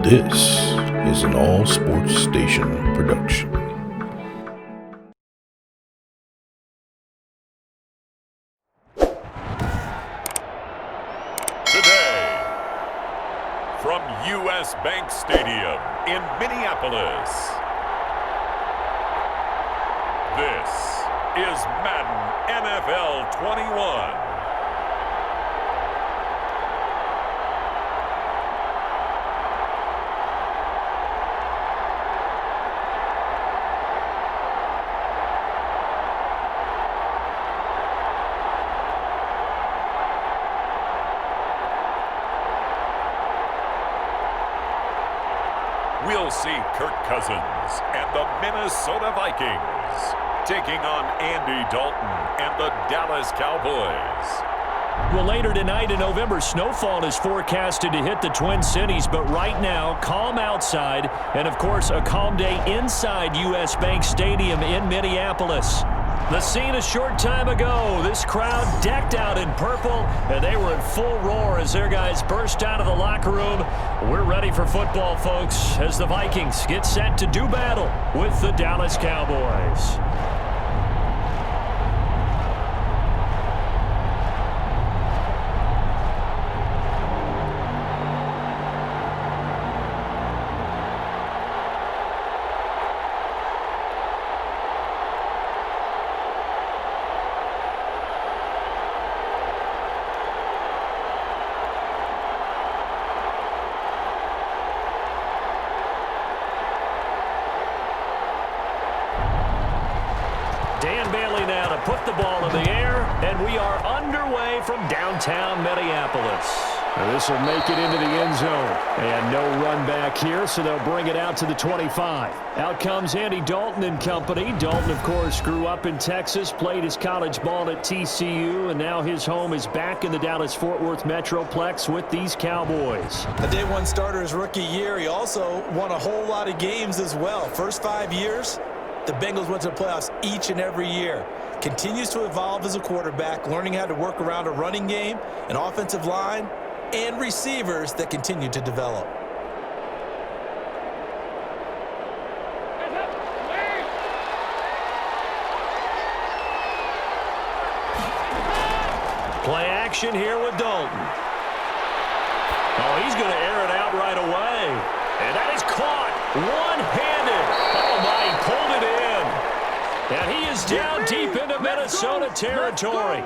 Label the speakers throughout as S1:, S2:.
S1: This is an All Sports Station production.
S2: Today, from U.S. Bank Stadium in Minneapolis, this is Madden NFL 21. We'll see Kirk Cousins and the Minnesota Vikings taking on Andy Dalton and the Dallas Cowboys.
S3: Well, later tonight in November, snowfall is forecasted to hit the Twin Cities, but right now, calm outside, and of course, a calm day inside U.S. Bank Stadium in Minneapolis. The scene a short time ago, this crowd decked out in purple, and they were in full roar as their guys burst out of the locker room. We're ready for football, folks, as the Vikings get set to do battle with the Dallas Cowboys. Dan Bailey now to put the ball in the air, and we are underway from downtown Minneapolis. This will make it into the end zone. And no run back here, so they'll bring it out to the 25. Out comes Andy Dalton and company. Dalton, of course, grew up in Texas, played his college ball at TCU, and now his home is back in the Dallas-Fort Worth Metroplex with these Cowboys.
S4: A day one starter his rookie year. He also won a whole lot of games as well. First 5 years, the Bengals went to the playoffs each and every year. Continues to evolve as a quarterback, learning how to work around a running game, an offensive line, and receivers that continue to develop.
S3: Play action here with Dalton. Oh, he's going to air it out right away. And that is caught one-handed. Oh, my, he pulled it in. And he is down deep into Minnesota territory.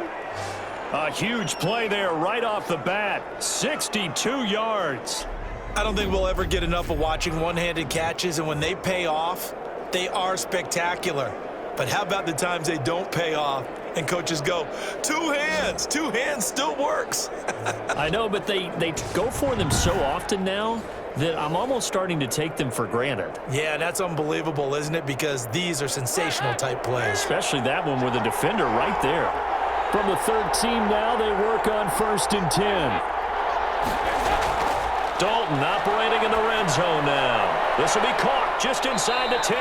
S3: A huge play there right off the bat. 62 yards.
S4: I don't think we'll ever get enough of watching one-handed catches, and when they pay off, they are spectacular. But how about the times they don't pay off and coaches go, two hands still works.
S3: I know, but they go for them so often now that I'm almost starting to take them for granted.
S4: Yeah, that's unbelievable, isn't it? Because these are sensational type plays.
S3: Especially that one with a defender right there. From the third team now, they work on 1st and 10. Dalton operating in the red zone now. This will be caught just inside the 10.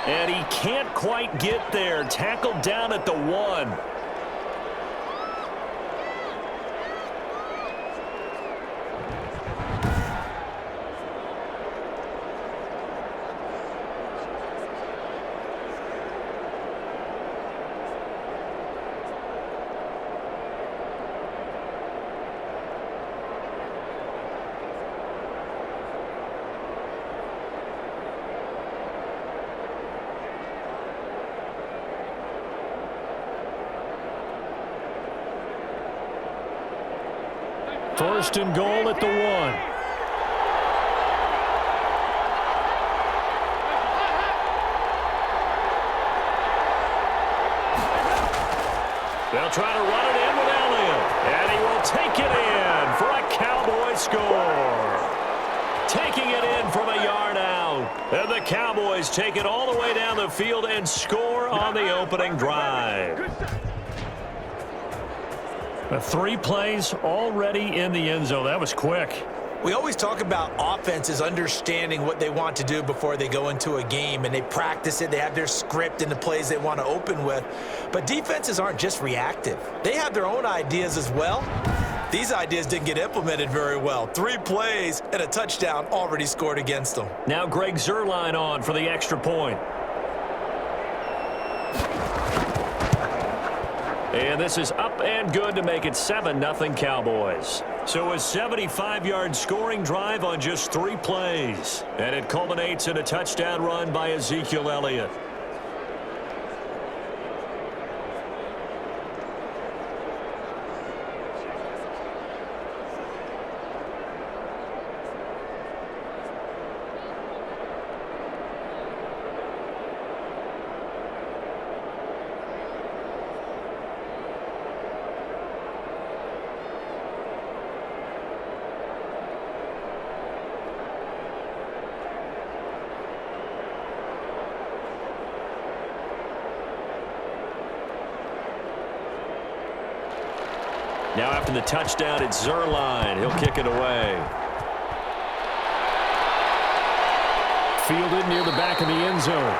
S3: And he can't quite get there. Tackled down at the 1. First and goal at the 1. They'll try to run it in with Elliott. And he will take it in for a Cowboy score. Taking it in from a yard out. And the Cowboys take it all the way down the field and score on the opening drive. 3 plays already in the end zone. That was quick.
S4: We always talk about offenses understanding what they want to do before they go into a game, and they practice it. They have their script and the plays they want to open with. But defenses aren't just reactive. They have their own ideas as well. These ideas didn't get implemented very well. 3 plays and a touchdown already scored against them.
S3: Now Greg Zuerlein on for the extra point. And this is up and good to make it 7-0 Cowboys. So a 75-yard scoring drive on just 3 plays. And it culminates in a touchdown run by Ezekiel Elliott. Now after the touchdown, it's Zuerlein. He'll kick it away. Fielded near the back of the end zone.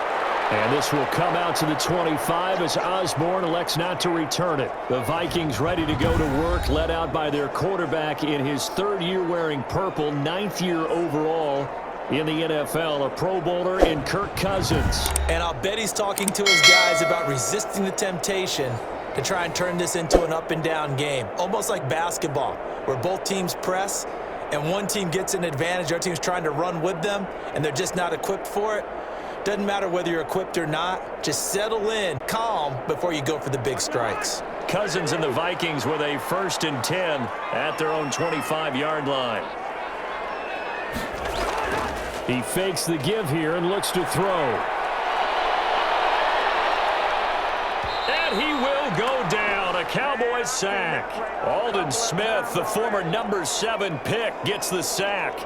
S3: And this will come out to the 25 as Osborne elects not to return it. The Vikings ready to go to work, led out by their quarterback in his 3rd year wearing purple, 9th year overall in the NFL, a Pro Bowler in Kirk Cousins.
S4: And I'll bet he's talking to his guys about resisting the temptation to try and turn this into an up-and-down game. Almost like basketball, where both teams press, and one team gets an advantage, the other team's trying to run with them, and they're just not equipped for it. Doesn't matter whether you're equipped or not. Just settle in, calm, before you go for the big strikes.
S3: Cousins and the Vikings with a 1st and 10 at their own 25-yard line. He fakes the give here and looks to throw. And he will go down. A Cowboys sack. Aldon Smith, the former number 7 pick, gets the sack.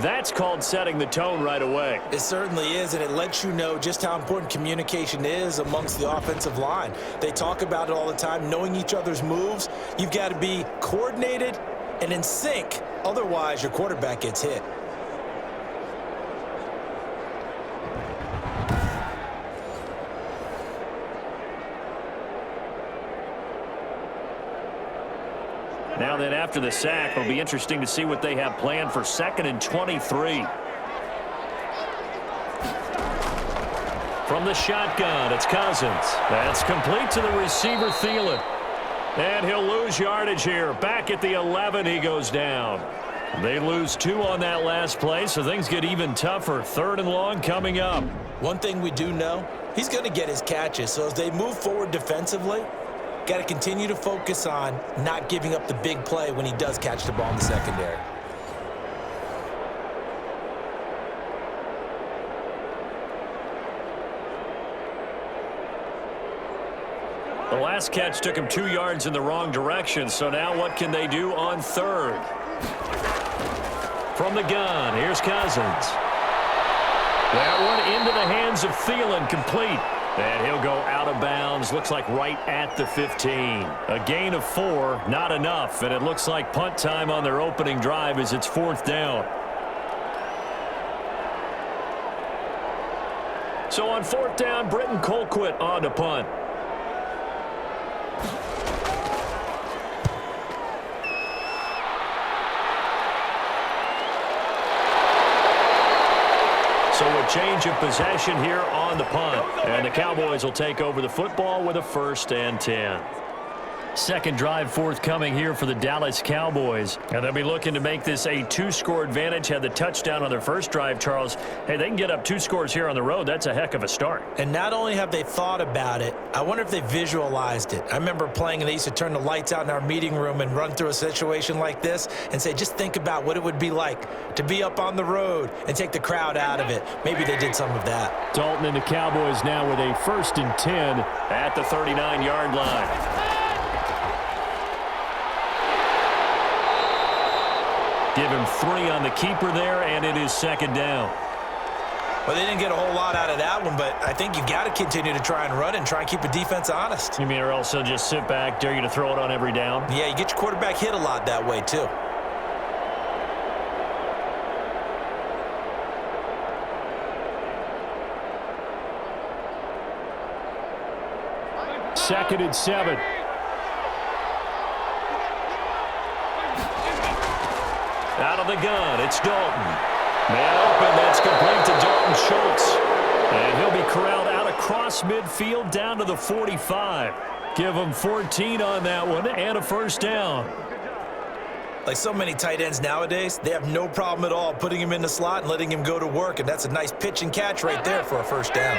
S3: That's called setting the tone right away.
S4: It certainly is, and it lets you know just how important communication is amongst the offensive line. They talk about it all the time, knowing each other's moves. You've got to be coordinated and in sync. Otherwise, your quarterback gets hit.
S3: Now then, after the sack, it'll be interesting to see what they have planned for 2nd and 23. From the shotgun, it's Cousins. That's complete to the receiver, Thielen. And he'll lose yardage here. Back at the 11, he goes down. They lose 2 on that last play, so things get even tougher. 3rd and long coming up.
S4: One thing we do know, he's going to get his catches. So as they move forward defensively, got to continue to focus on not giving up the big play when he does catch the ball in the secondary.
S3: The last catch took him 2 yards in the wrong direction, so now what can they do on 3rd? From the gun, here's Cousins. That one into the hands of Thielen, complete. And he'll go out of bounds, looks like right at the 15. A gain of 4, not enough, and it looks like punt time on their opening drive as it's 4th down. So on 4th down, Britton Colquitt on to punt. So a change of possession here on the punt. And the Cowboys will take over the football with a 1st and 10. Second drive forthcoming here for the Dallas Cowboys. And they'll be looking to make this a 2-score advantage. Had the touchdown on their first drive, Charles. Hey, they can get up 2 scores here on the road. That's a heck of a start.
S4: And not only have they thought about it, I wonder if they visualized it. I remember playing and they used to turn the lights out in our meeting room and run through a situation like this and say, just think about what it would be like to be up on the road and take the crowd out of it. Maybe they did some of that.
S3: Dalton and the Cowboys now with a 1st and 10 at the 39-yard line. Give him 3 on the keeper there, and it is 2nd down.
S4: Well, they didn't get a whole lot out of that one, but I think you got to continue to try and run and try and keep the defense honest.
S3: You mean or else they'll just sit back, dare you to throw it on every down?
S4: Yeah, you get your quarterback hit a lot that way, too.
S3: Second and 7. Out of the gun, it's Dalton. Man open, that's complete to Dalton Schultz. And he'll be corralled out across midfield down to the 45. Give him 14 on that one and a first down.
S4: Like so many tight ends nowadays, they have no problem at all putting him in the slot and letting him go to work, and that's a nice pitch and catch right there for a first down.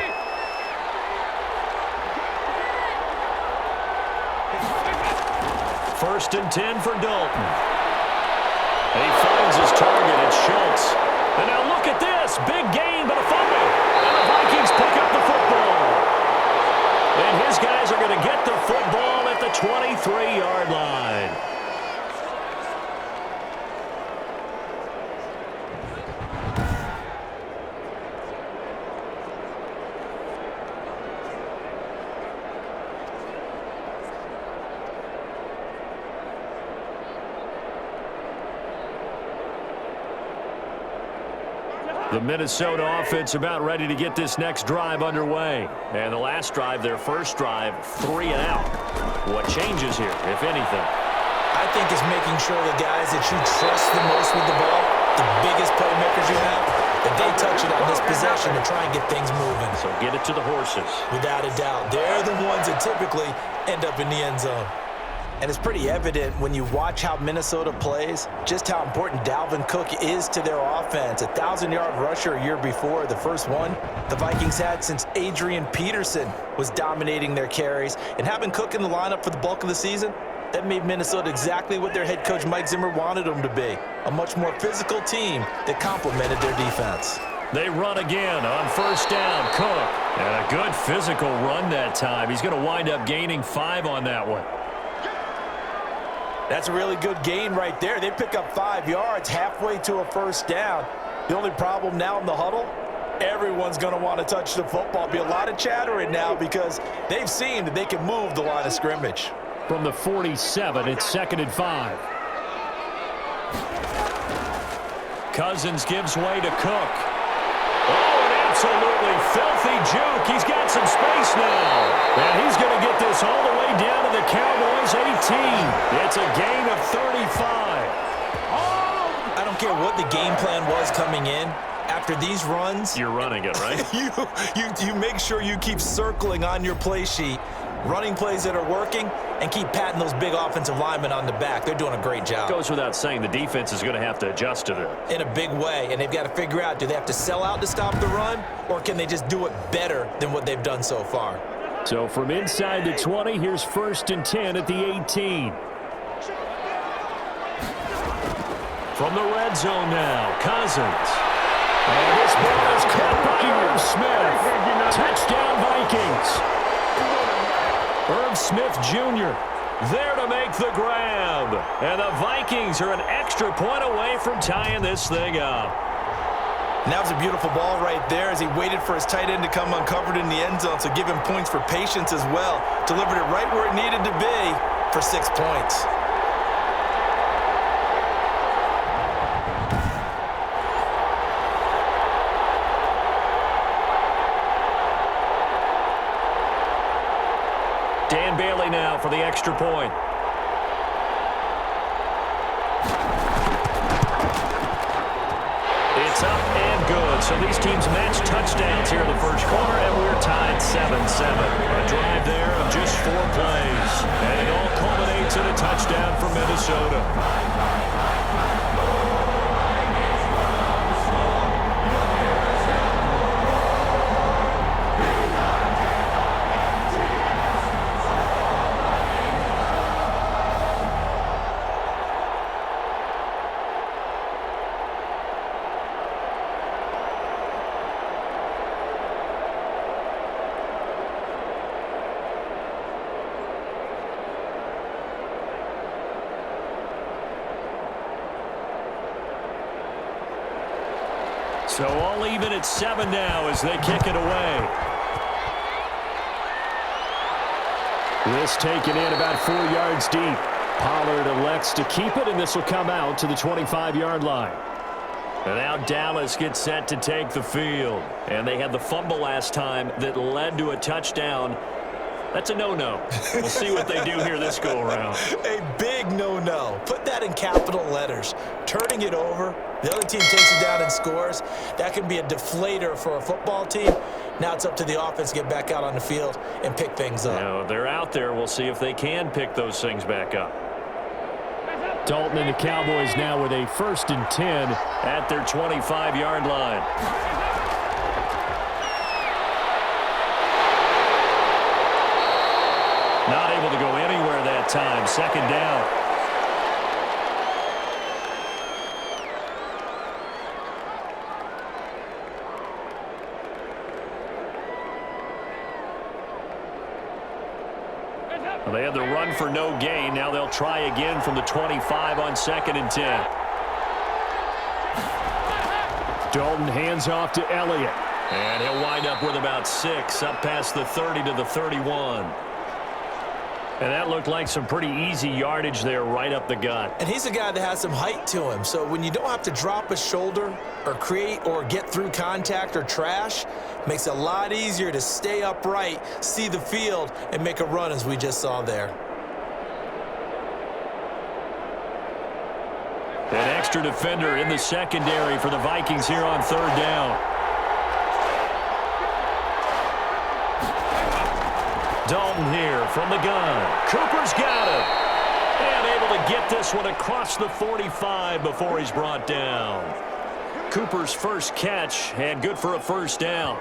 S3: First and 10 for Dalton. And he finds his target, it's Schultz. And now look at this, big gain but a fumble. And the Vikings pick up the football. And his guys are going to get the football at the 23-yard line. The Minnesota offense about ready to get this next drive underway. And the last drive, their first drive, 3 and out. What changes here, if anything?
S4: I think it's making sure the guys that you trust the most with the ball, the biggest playmakers you have, that they touch it on this possession to try and get things moving.
S3: So get it to the horses.
S4: Without a doubt. They're the ones that typically end up in the end zone. And it's pretty evident when you watch how Minnesota plays, just how important Dalvin Cook is to their offense. 1,000-yard rusher a year before, the first one the Vikings had since Adrian Peterson was dominating their carries. And having Cook in the lineup for the bulk of the season, that made Minnesota exactly what their head coach Mike Zimmer wanted them to be. A much more physical team that complemented their defense.
S3: They run again on first down, Cook. And a good physical run that time. He's going to wind up gaining 5 on that one.
S4: That's a really good gain right there. They pick up 5 yards halfway to a first down. The only problem now in the huddle, everyone's going to want to touch the football. Be a lot of chattering now because they've seen that they can move the line of scrimmage.
S3: From the 47, it's 2nd and 5. Cousins gives way to Cook. Oh, an absolutely filthy juke. He's got some space now. And he's going to get this all the way down to the Cowboys 18. It's a gain of 35.
S4: I don't care what the game plan was coming in. After these runs,
S3: you're running it, right?
S4: you make sure you keep circling on your play sheet, running plays that are working, and keep patting those big offensive linemen on the back. They're doing a great job.
S3: Goes without saying the defense is going to have to adjust to that.
S4: In a big way, and they've got to figure out, do they have to sell out to stop the run, or can they just do it better than what they've done so far?
S3: So from inside the 20, here's 1st and 10 at the 18. From the red zone now, Cousins. And this ball is caught by Irv Smith. Touchdown, Vikings. Irv Smith Jr. there to make the grab. And the Vikings are an extra point away from tying this thing up.
S4: And that was a beautiful ball right there as he waited for his tight end to come uncovered in the end zone, so give him points for patience as well. Delivered it right where it needed to be for 6 points.
S3: Dan Bailey now for the extra point. It's up and good. So these teams match touchdowns here in the first quarter, and we're tied 7-7. A drive there of just 4 plays. And it all culminates in a touchdown for Minnesota. So all even at 7 now as they kick it away. This taken in about 4 yards deep. Pollard elects to keep it, and this will come out to the 25-yard line. And now Dallas gets set to take the field. And they had the fumble last time that led to a touchdown. That's a no-no. We'll see what they do here this go-around.
S4: A big no-no. Put that in capital letters. Turning it over, the other team takes it down and scores. That can be a deflator for a football team. Now it's up to the offense to get back out on the field and pick things up.
S3: Now, they're out there. We'll see if they can pick those things back up. Dalton and the Cowboys now with a 1st and 10 at their 25-yard line. Not able to go anywhere that time. 2nd down. Well, they had the run for no gain. Now they'll try again from the 25 on 2nd and 10. Dalton hands off to Elliott. And he'll wind up with about 6 up past the 30 to the 31. And that looked like some pretty easy yardage there right up the gut.
S4: And he's a guy that has some height to him. So when you don't have to drop a shoulder or create or get through contact or trash, makes it a lot easier to stay upright, see the field, and make a run as we just saw there.
S3: An extra defender in the secondary for the Vikings here on 3rd down. Dalton here from the gun. Cooper's got it. And able to get this one across the 45 before he's brought down. Cooper's first catch and good for a 1st down.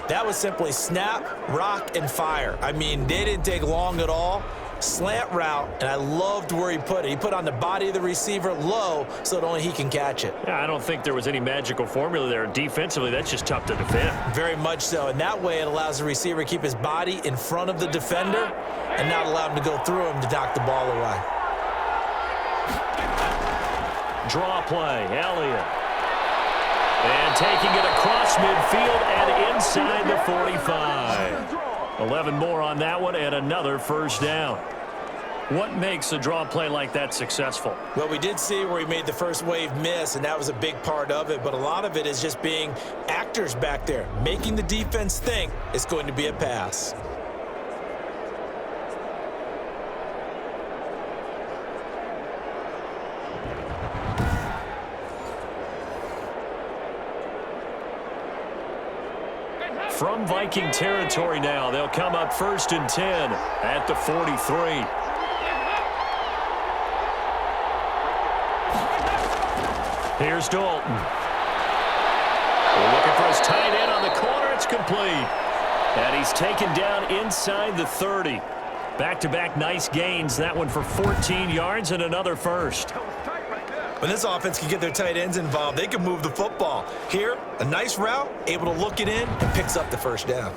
S4: That was simply snap, rock, and fire. I mean, they didn't take long at all. Slant route, and I loved where he put it. He put on the body of the receiver low so that only he can catch it.
S3: Yeah, I don't think there was any magical formula there. Defensively, that's just tough to defend.
S4: Very much so, and that way it allows the receiver to keep his body in front of the defender and not allow him to go through him to knock the ball away.
S3: Draw play, Elliott. And taking it across midfield and inside the 45. 11 more on that one and another 1st down. What makes a draw play like that successful?
S4: Well, we did see where he made the first wave miss, and that was a big part of it. But a lot of it is just being actors back there, making the defense think it's going to be a pass.
S3: From Viking territory now, they'll come up 1st and 10 at the 43. Here's Dalton. Looking for his tight end on the corner. It's complete. And he's taken down inside the 30. Back-to-back nice gains. That one for 14 yards and another 1st.
S4: When this offense can get their tight ends involved, they can move the football. Here, a nice route, able to look it in, and picks up the 1st down.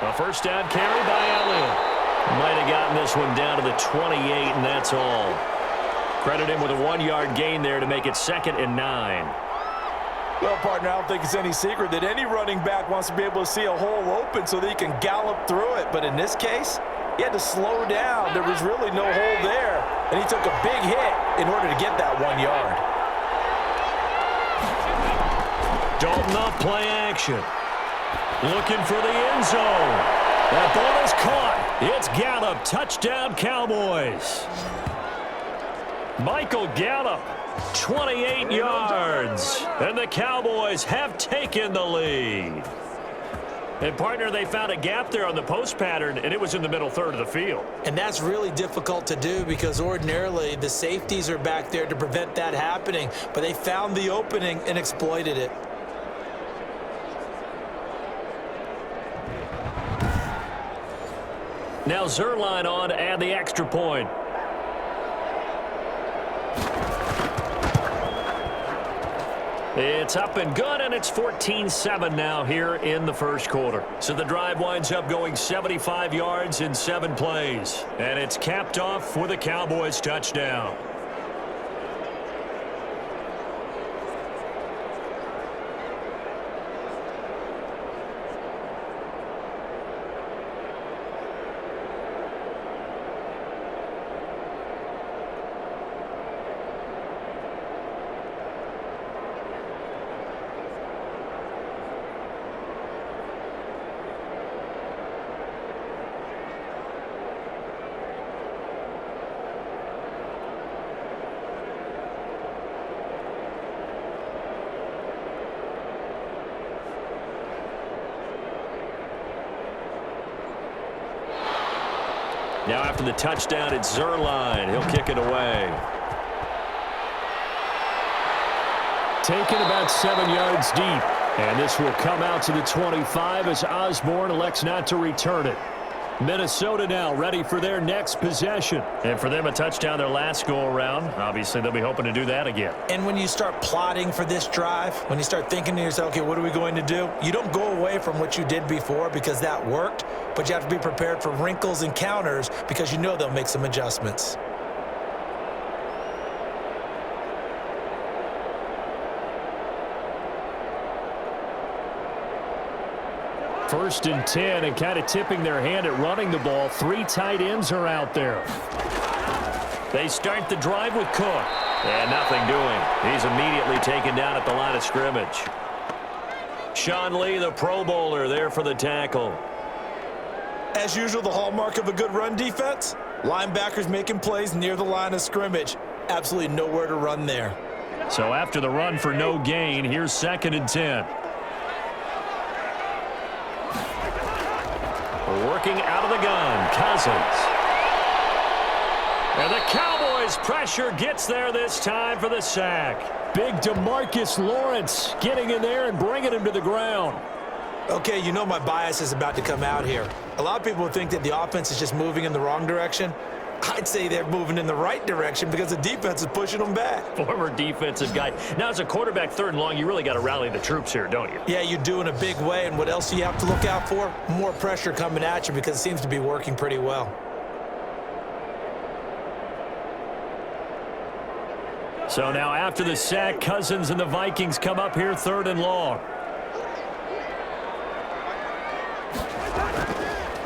S3: A 1st down carry by Elliott. Might have gotten this one down to the 28, and that's all. Credit him with a 1-yard gain there to make it 2nd and 9.
S4: Well, partner, I don't think it's any secret that any running back wants to be able to see a hole open so that he can gallop through it. But in this case, he had to slow down. There was really no hole there, and he took a big hit in order to get that 1 yard.
S3: Dalton off play action. Looking for the end zone. That ball is caught. It's Gallup. Touchdown, Cowboys. Michael Gallup, 28 yards. And the Cowboys have taken the lead. And, partner, they found a gap there on the post pattern, and it was in the middle 3rd of the field.
S4: And that's really difficult to do because ordinarily the safeties are back there to prevent that happening. But they found the opening and exploited it.
S3: Now Zerline on to add the extra point. It's up and good, and it's 14-7 now here in the 1st quarter. So the drive winds up going 75 yards in 7 plays. And it's capped off with a Cowboys touchdown. Now after the touchdown, it's Zerline. He'll kick it away. Taken about 7 yards deep. And this will come out to the 25 as Osborne elects not to return it. Minnesota now ready for their next possession. And for them, a touchdown their last go-around. Obviously, they'll be hoping to do that again.
S4: And when you start plotting for this drive, when you start thinking to yourself, okay, what are we going to do? You don't go away from what you did before because that worked, but you have to be prepared for wrinkles and counters because you know they'll make some adjustments.
S3: First and 10, and kind of tipping their hand at running the ball. 3 tight ends are out there. They start the drive with Cook. And nothing doing. He's immediately taken down at the line of scrimmage. Sean Lee, the Pro Bowler, there for the tackle.
S4: As usual, the hallmark of a good run defense, linebackers making plays near the line of scrimmage. Absolutely nowhere to run there.
S3: So after the run for no gain, here's 2nd and 10. Working out of the gun, Cousins. And the Cowboys pressure gets there this time for the sack. Big DeMarcus Lawrence getting in there and bringing him to the ground.
S4: Okay, you know my bias is about to come out here. A lot of people think that the offense is just moving in the wrong direction. I'd say they're moving in the right direction because the defense is pushing them back.
S3: Former defensive guy. Now, as a quarterback, 3rd and long, you really got to rally the troops here, don't you?
S4: Yeah, you do in a big way. And what else do you have to look out for? More pressure coming at you because it seems to be working pretty well.
S3: So now after the sack, Cousins and the Vikings come up here 3rd and long.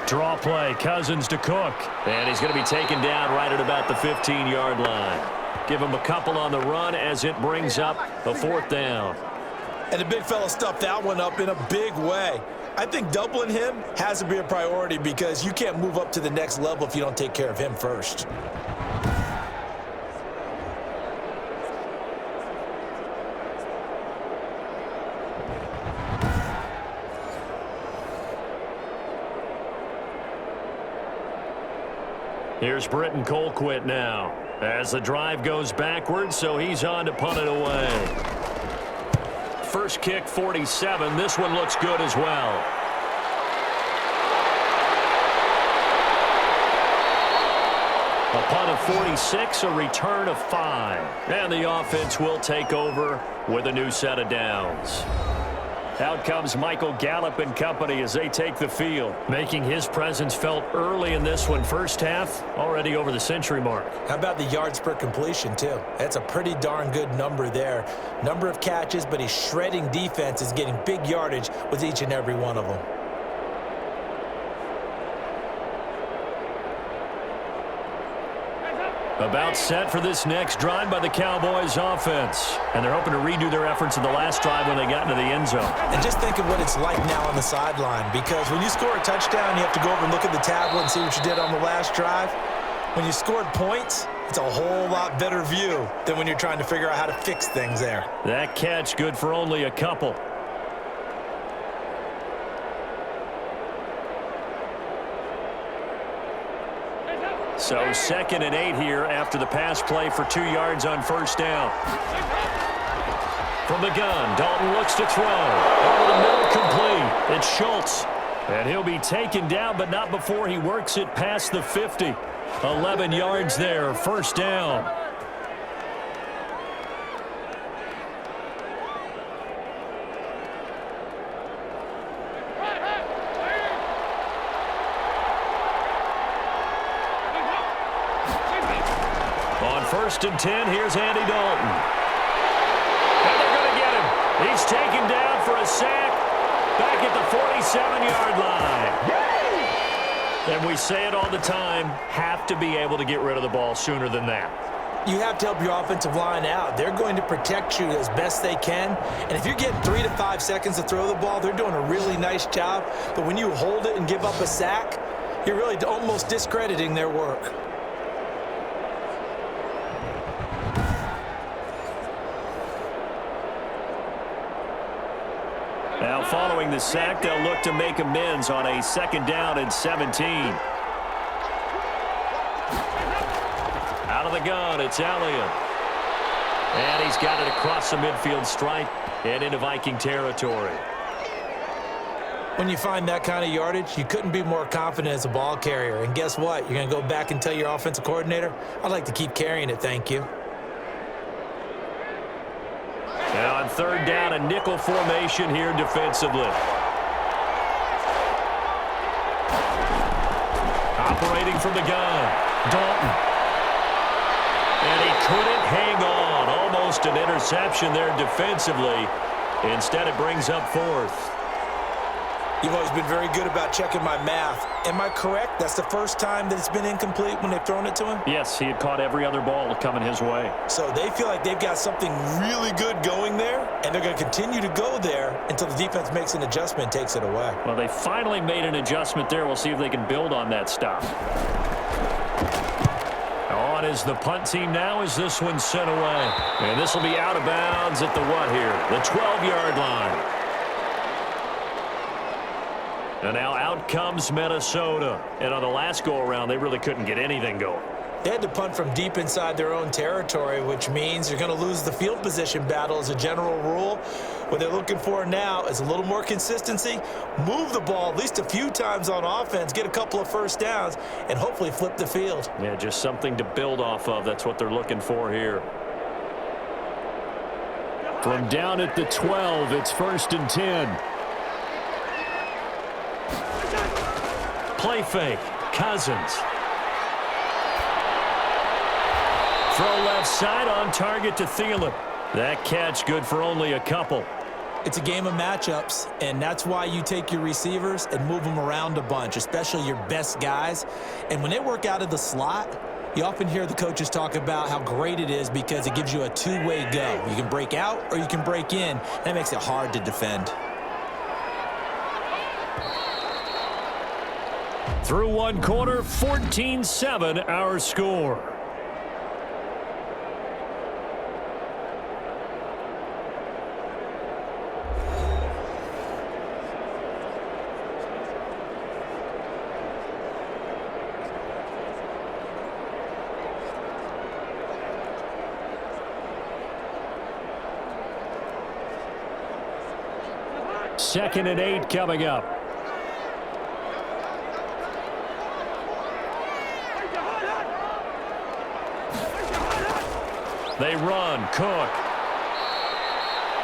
S3: Draw play, Cousins to Cook. And he's going to be taken down right at about the 15-yard line. Give him a couple on the run as it brings up a 4th down.
S4: And the big fella stuffed that one up in a big way. I think doubling him has to be a priority because you can't move up to the next level if you don't take care of him first.
S3: Here's Britton Colquitt now as the drive goes backwards, so he's on to punt it away. First kick, 47. This one looks good as well. A punt of 46, a return of 5. And the offense will take over with a new set of downs. Out comes Michael Gallup and company as they take the field, making his presence felt early in this one. First half, already over the century mark.
S4: How about the yards per completion, too? That's a pretty darn good number there. Number of catches, but he's shredding defense, is getting big yardage with each and every one of them.
S3: About set for this next drive by the Cowboys offense. And they're hoping to redo their efforts in the last drive when they got into the end zone.
S4: And just think of what it's like now on the sideline, because when you score a touchdown, you have to go over and look at the tablet and see what you did on the last drive. When you scored points, it's a whole lot better view than when you're trying to figure out how to fix things there.
S3: That catch good for only a couple. So 2nd and 8 here after the pass play for 2 yards on first down. From the gun, Dalton looks to throw. Over the middle, complete. It's Schultz. And he'll be taken down, but not before he works it past the 50. 11 yards there, first down. First and 10, here's Andy Dalton. And they're going to get him. He's taken down for a sack back at the 47-yard line. And we say it all the time, have to be able to get rid of the ball sooner than that.
S4: You have to help your offensive line out. They're going to protect you as best they can. And if you're getting 3 to 5 seconds to throw the ball, they're doing a really nice job. But when you hold it and give up a sack, you're really almost discrediting their work.
S3: Now following the sack, they'll look to make amends on a 2nd down and 17. Out of the gun, it's Elliott. And he's got it across the midfield stripe and into Viking territory.
S4: When you find that kind of yardage, you couldn't be more confident as a ball carrier. And guess what? You're going to go back and tell your offensive coordinator, I'd like to keep carrying it, thank you.
S3: Now on third down, a nickel formation here defensively. Operating from the gun, Dalton. And he couldn't hang on. Almost an interception there defensively. Instead, it brings up fourth.
S4: You've always been very good about checking my math. Am I correct? That's the first time that it's been incomplete when they've thrown it to him?
S3: Yes, he had caught every other ball coming his way.
S4: So they feel like they've got something really good going there, and they're going to continue to go there until the defense makes an adjustment and takes it away.
S3: Well, they finally made an adjustment there. We'll see if they can build on that stop. On is the punt team now as this one's sent away. And this will be out of bounds at the what here? The 12-yard line. And now out comes Minnesota. And on the last go-around, they really couldn't get anything going.
S4: They had to punt from deep inside their own territory, which means you're going to lose the field position battle as a general rule. What they're looking for now is a little more consistency, move the ball at least a few times on offense, get a couple of first downs, and hopefully flip the field.
S3: Yeah, just something to build off of. That's what they're looking for here. From down at the 12, it's 1st and 10. Play fake, Cousins. Throw left side on target to Thielen. That catch good for only a couple.
S4: It's a game of matchups, and that's why you take your receivers and move them around a bunch, especially your best guys. And when they work out of the slot, you often hear the coaches talk about how great it is because it gives you a two-way go. You can break out or you can break in. That makes it hard to defend.
S3: Through one quarter, 14-7 our score. Second and 8 coming up. They run. Cook.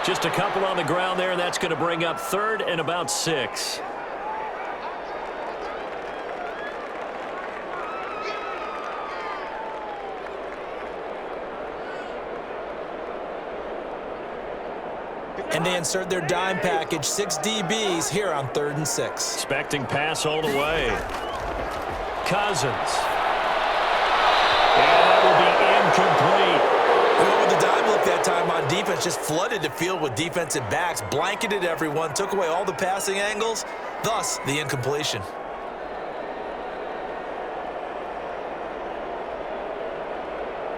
S3: Just a couple on the ground there, and that's going to bring up 3rd and about 6.
S4: And they insert their dime package, 6 DBs here on 3rd and 6.
S3: Expecting pass all the way. Cousins. And that will be incomplete.
S4: We went with the dime look that time on defense, just flooded the field with defensive backs, blanketed everyone, took away all the passing angles, thus the incompletion.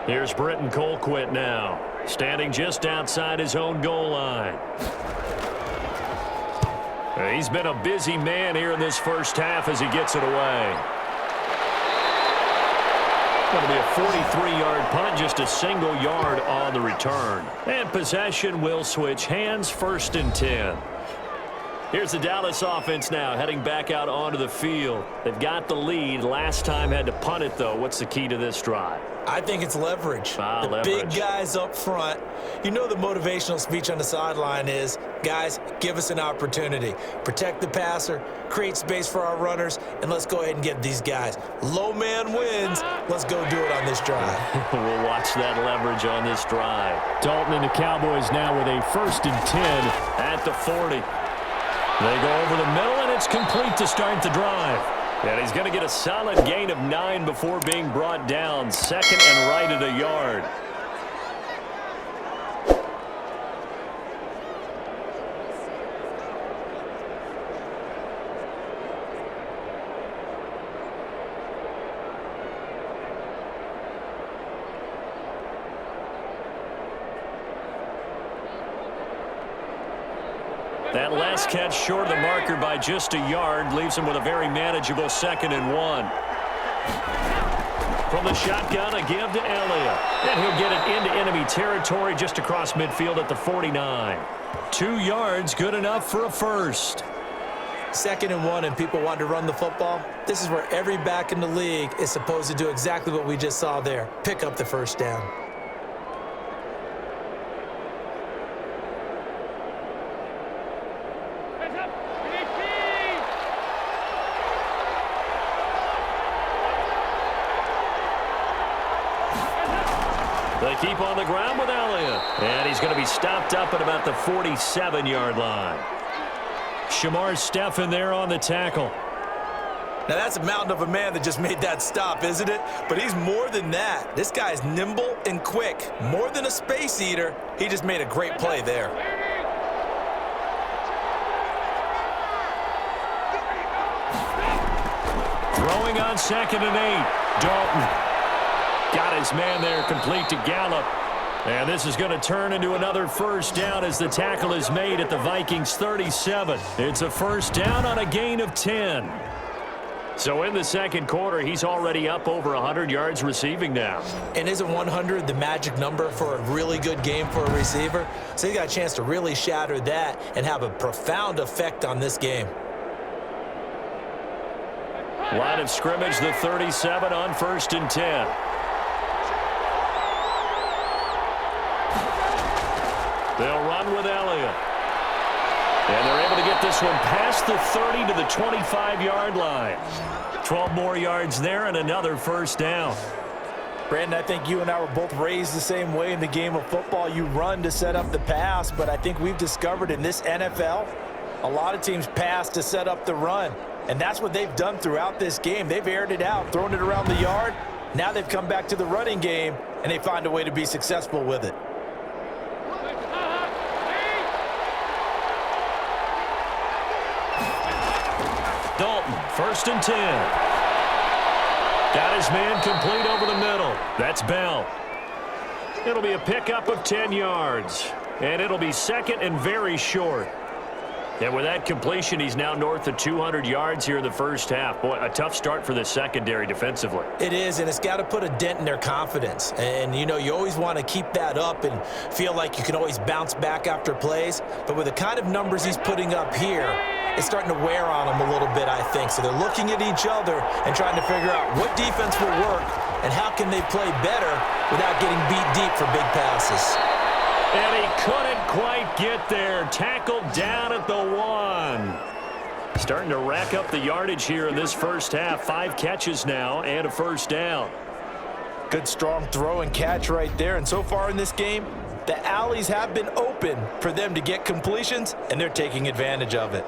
S3: Here's Britton Colquitt now, standing just outside his own goal line. He's been a busy man here in this first half as he gets it away. Going to be a 43-yard punt, just a single yard on the return. And possession will switch hands, 1st and 10. Here's the Dallas offense now, heading back out onto the field. They've got the lead. Last time had to punt it, though. What's the key to this drive?
S4: I think it's leverage.
S3: Leverage.
S4: Big guys up front. You know the motivational speech on the sideline is, guys, give us an opportunity. Protect the passer, create space for our runners, and let's go ahead and get these guys. Low man wins. Let's go do it on this drive.
S3: We'll watch that leverage on this drive. Dalton and the Cowboys now with a 1st and 10 at the 40. They go over the middle, and it's complete to start the drive. And he's going to get a solid gain of 9 before being brought down. 2nd and right at a yard. That last catch short of the marker by just a yard leaves him with a very manageable 2nd and 1. From the shotgun, a give to Elliott. And he'll get it into enemy territory just across midfield at the 49. 2 yards, good enough for a first.
S4: 2nd and 1 and people want to run the football. This is where every back in the league is supposed to do exactly what we just saw there. Pick up the first down.
S3: They keep on the ground with Elliott. And he's going to be stopped up at about the 47-yard line. Shamar Stephen there on the tackle.
S4: Now, that's a mountain of a man that just made that stop, isn't it? But he's more than that. This guy's nimble and quick. More than a space eater. He just made a great play there.
S3: Throwing on 2nd and 8. Dalton. Got his man there complete to Gallup. And this is going to turn into another first down as the tackle is made at the Vikings 37. It's a first down on a gain of 10. So in the second quarter, he's already up over 100 yards receiving now.
S4: And isn't 100 the magic number for a really good game for a receiver? So he got a chance to really shatter that and have a profound effect on this game.
S3: Line of scrimmage, the 37 on 1st and 10. They'll run with Elliott. And they're able to get this one past the 30 to the 25-yard line. 12 more yards there and another first down.
S4: Brandon, I think you and I were both raised the same way in the game of football. You run to set up the pass, but I think we've discovered in this NFL, a lot of teams pass to set up the run. And that's what they've done throughout this game. They've aired it out, thrown it around the yard. Now they've come back to the running game, and they find a way to be successful with it.
S3: Dalton, 1st and 10. Got his man complete over the middle. That's Bell. It'll be a pickup of 10 yards. And it'll be 2nd and very short. And with that completion, he's now north of 200 yards here in the first half. Boy, a tough start for the secondary defensively.
S4: It is, and it's got to put a dent in their confidence. And, you know, you always want to keep that up and feel like you can always bounce back after plays. But with the kind of numbers he's putting up here, it's starting to wear on them a little bit, I think. So they're looking at each other and trying to figure out what defense will work and how can they play better without getting beat deep for big passes.
S3: And he couldn't quite get there. Tackled down at the 1. Starting to rack up the yardage here in this first half. 5 catches now and a first down.
S4: Good strong throw and catch right there. And so far in this game, the alleys have been open for them to get completions, and they're taking advantage of it.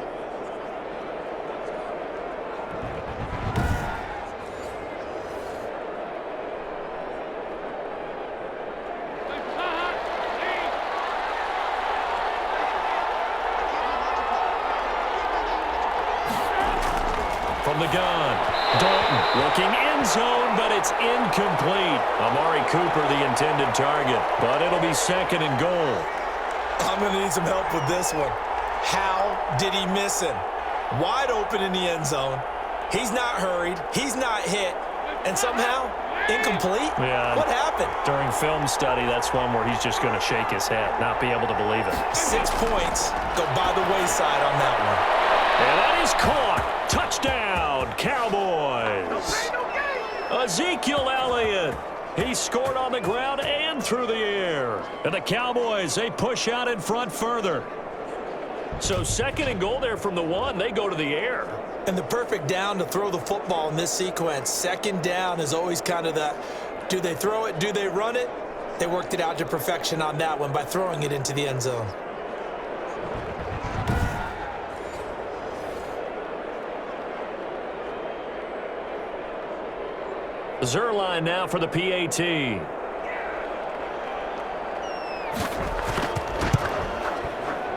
S3: From the gun, Dalton looking end zone, but it's incomplete. Amari Cooper, the intended target, but it'll be 2nd and goal.
S4: I'm going to need some help with this one. How did he miss him? Wide open in the end zone. He's not hurried. He's not hit. And somehow, incomplete?
S3: Yeah.
S4: What happened?
S3: During film study, that's one where he's just going to shake his head, not be able to believe it.
S4: 6 points go by the wayside on that one.
S3: And that is caught. Touchdown, Cowboys. Ezekiel Elliott. He scored on the ground and through the air. And the Cowboys, they push out in front further. So 2nd and goal there from the 1. They go to the air.
S4: And the perfect down to throw the football in this sequence. 2nd down is always kind of the, do they throw it, do they run it? They worked it out to perfection on that one by throwing it into the end zone.
S3: Zerline now for the PAT.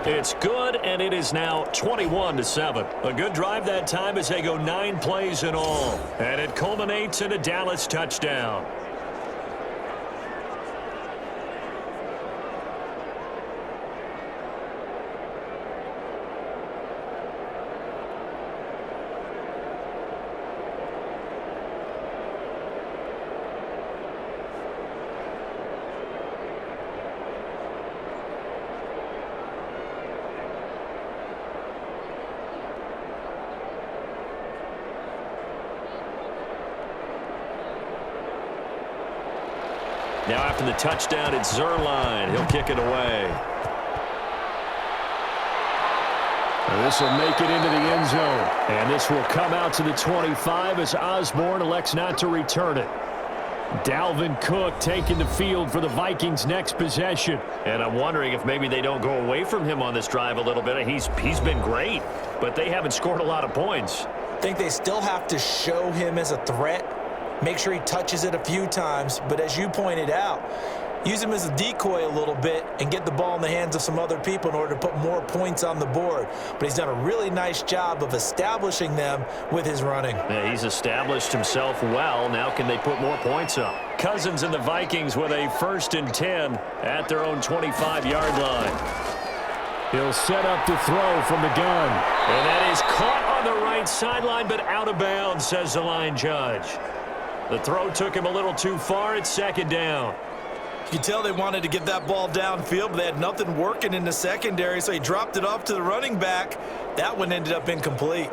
S3: It's good, and it is now 21-7. A good drive that time as they go 9 plays in all. And it culminates in a Dallas touchdown. Now after the touchdown, it's Zerline. He'll kick it away. This will make it into the end zone. And this will come out to the 25 as Osborne elects not to return it. Dalvin Cook taking the field for the Vikings' next possession. And I'm wondering if maybe they don't go away from him on this drive a little bit. He's been great, but they haven't scored a lot of points.
S4: I think they still have to show him as a threat. Make sure he touches it a few times. But as you pointed out, use him as a decoy a little bit and get the ball in the hands of some other people in order to put more points on the board. But he's done a really nice job of establishing them with his running.
S3: Yeah, he's established himself well. Now can they put more points up? Cousins and the Vikings with a 1st and 10 at their own 25-yard line. He'll set up to throw from the gun. And that is caught on the right sideline, but out of bounds, says the line judge. The throw took him a little too far. It's 2nd down.
S4: You can tell they wanted to get that ball downfield, but they had nothing working in the secondary, so he dropped it off to the running back. That one ended up incomplete.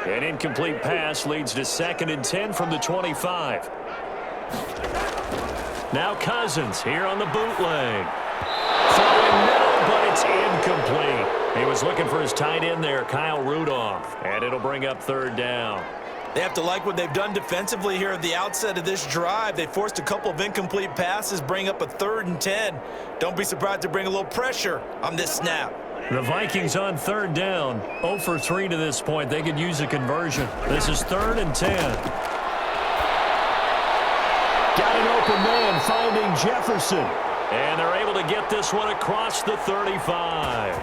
S3: An incomplete pass leads to 2nd and 10 from the 25. Now Cousins here on the bootleg. Throwing no, but it's incomplete. He was looking for his tight end there, Kyle Rudolph, and it'll bring up 3rd down.
S4: They have to like what they've done defensively here at the outset of this drive. They forced a couple of incomplete passes, bring up a 3rd and 10. Don't be surprised to bring a little pressure on this snap.
S3: The Vikings on 3rd down, 0 for 3 to this point. They could use a conversion. This is 3rd and 10. Got an open man finding Jefferson. And they're able to get this one across the 35.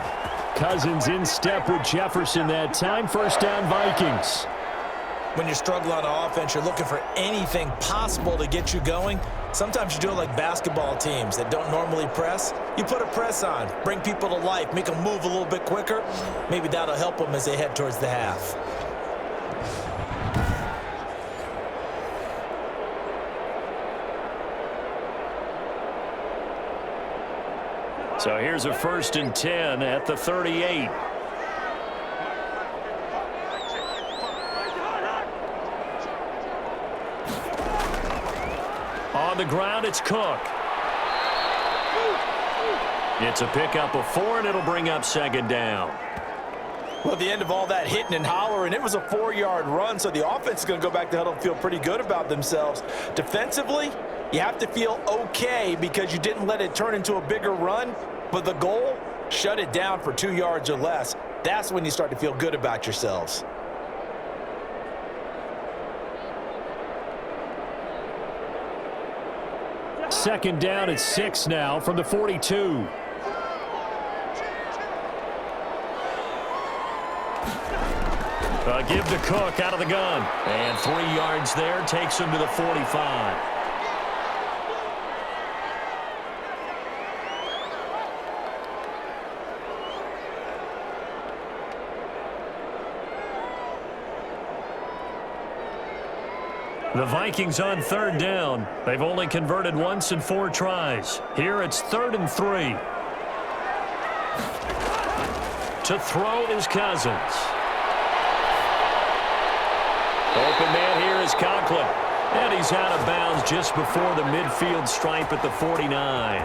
S3: Cousins in step with Jefferson that time. 1st down Vikings.
S4: When you're struggling on offense, you're looking for anything possible to get you going. Sometimes you do it like basketball teams that don't normally press. You put a press on, bring people to life, make them move a little bit quicker. Maybe that'll help them as they head towards the half.
S3: So here's a 1st and 10 at the 38. On the ground, it's Cook. It's a pickup of 4, and it'll bring up 2nd down.
S4: Well, at the end of all that hitting and hollering, it was a 4-yard run, so the offense is going to go back to huddle and feel pretty good about themselves. Defensively, you have to feel okay because you didn't let it turn into a bigger run, but the goal, shut it down for 2 yards or less. That's when you start to feel good about yourselves.
S3: Second down at 6 now from the 42. Give to Cook out of the gun. And 3 yards there takes him to the 45. The Vikings on 3rd down. They've only converted once in 4 tries. Here it's 3rd and 3. To throw is Cousins. Open man here is Conklin. And he's out of bounds just before the midfield stripe at the 49.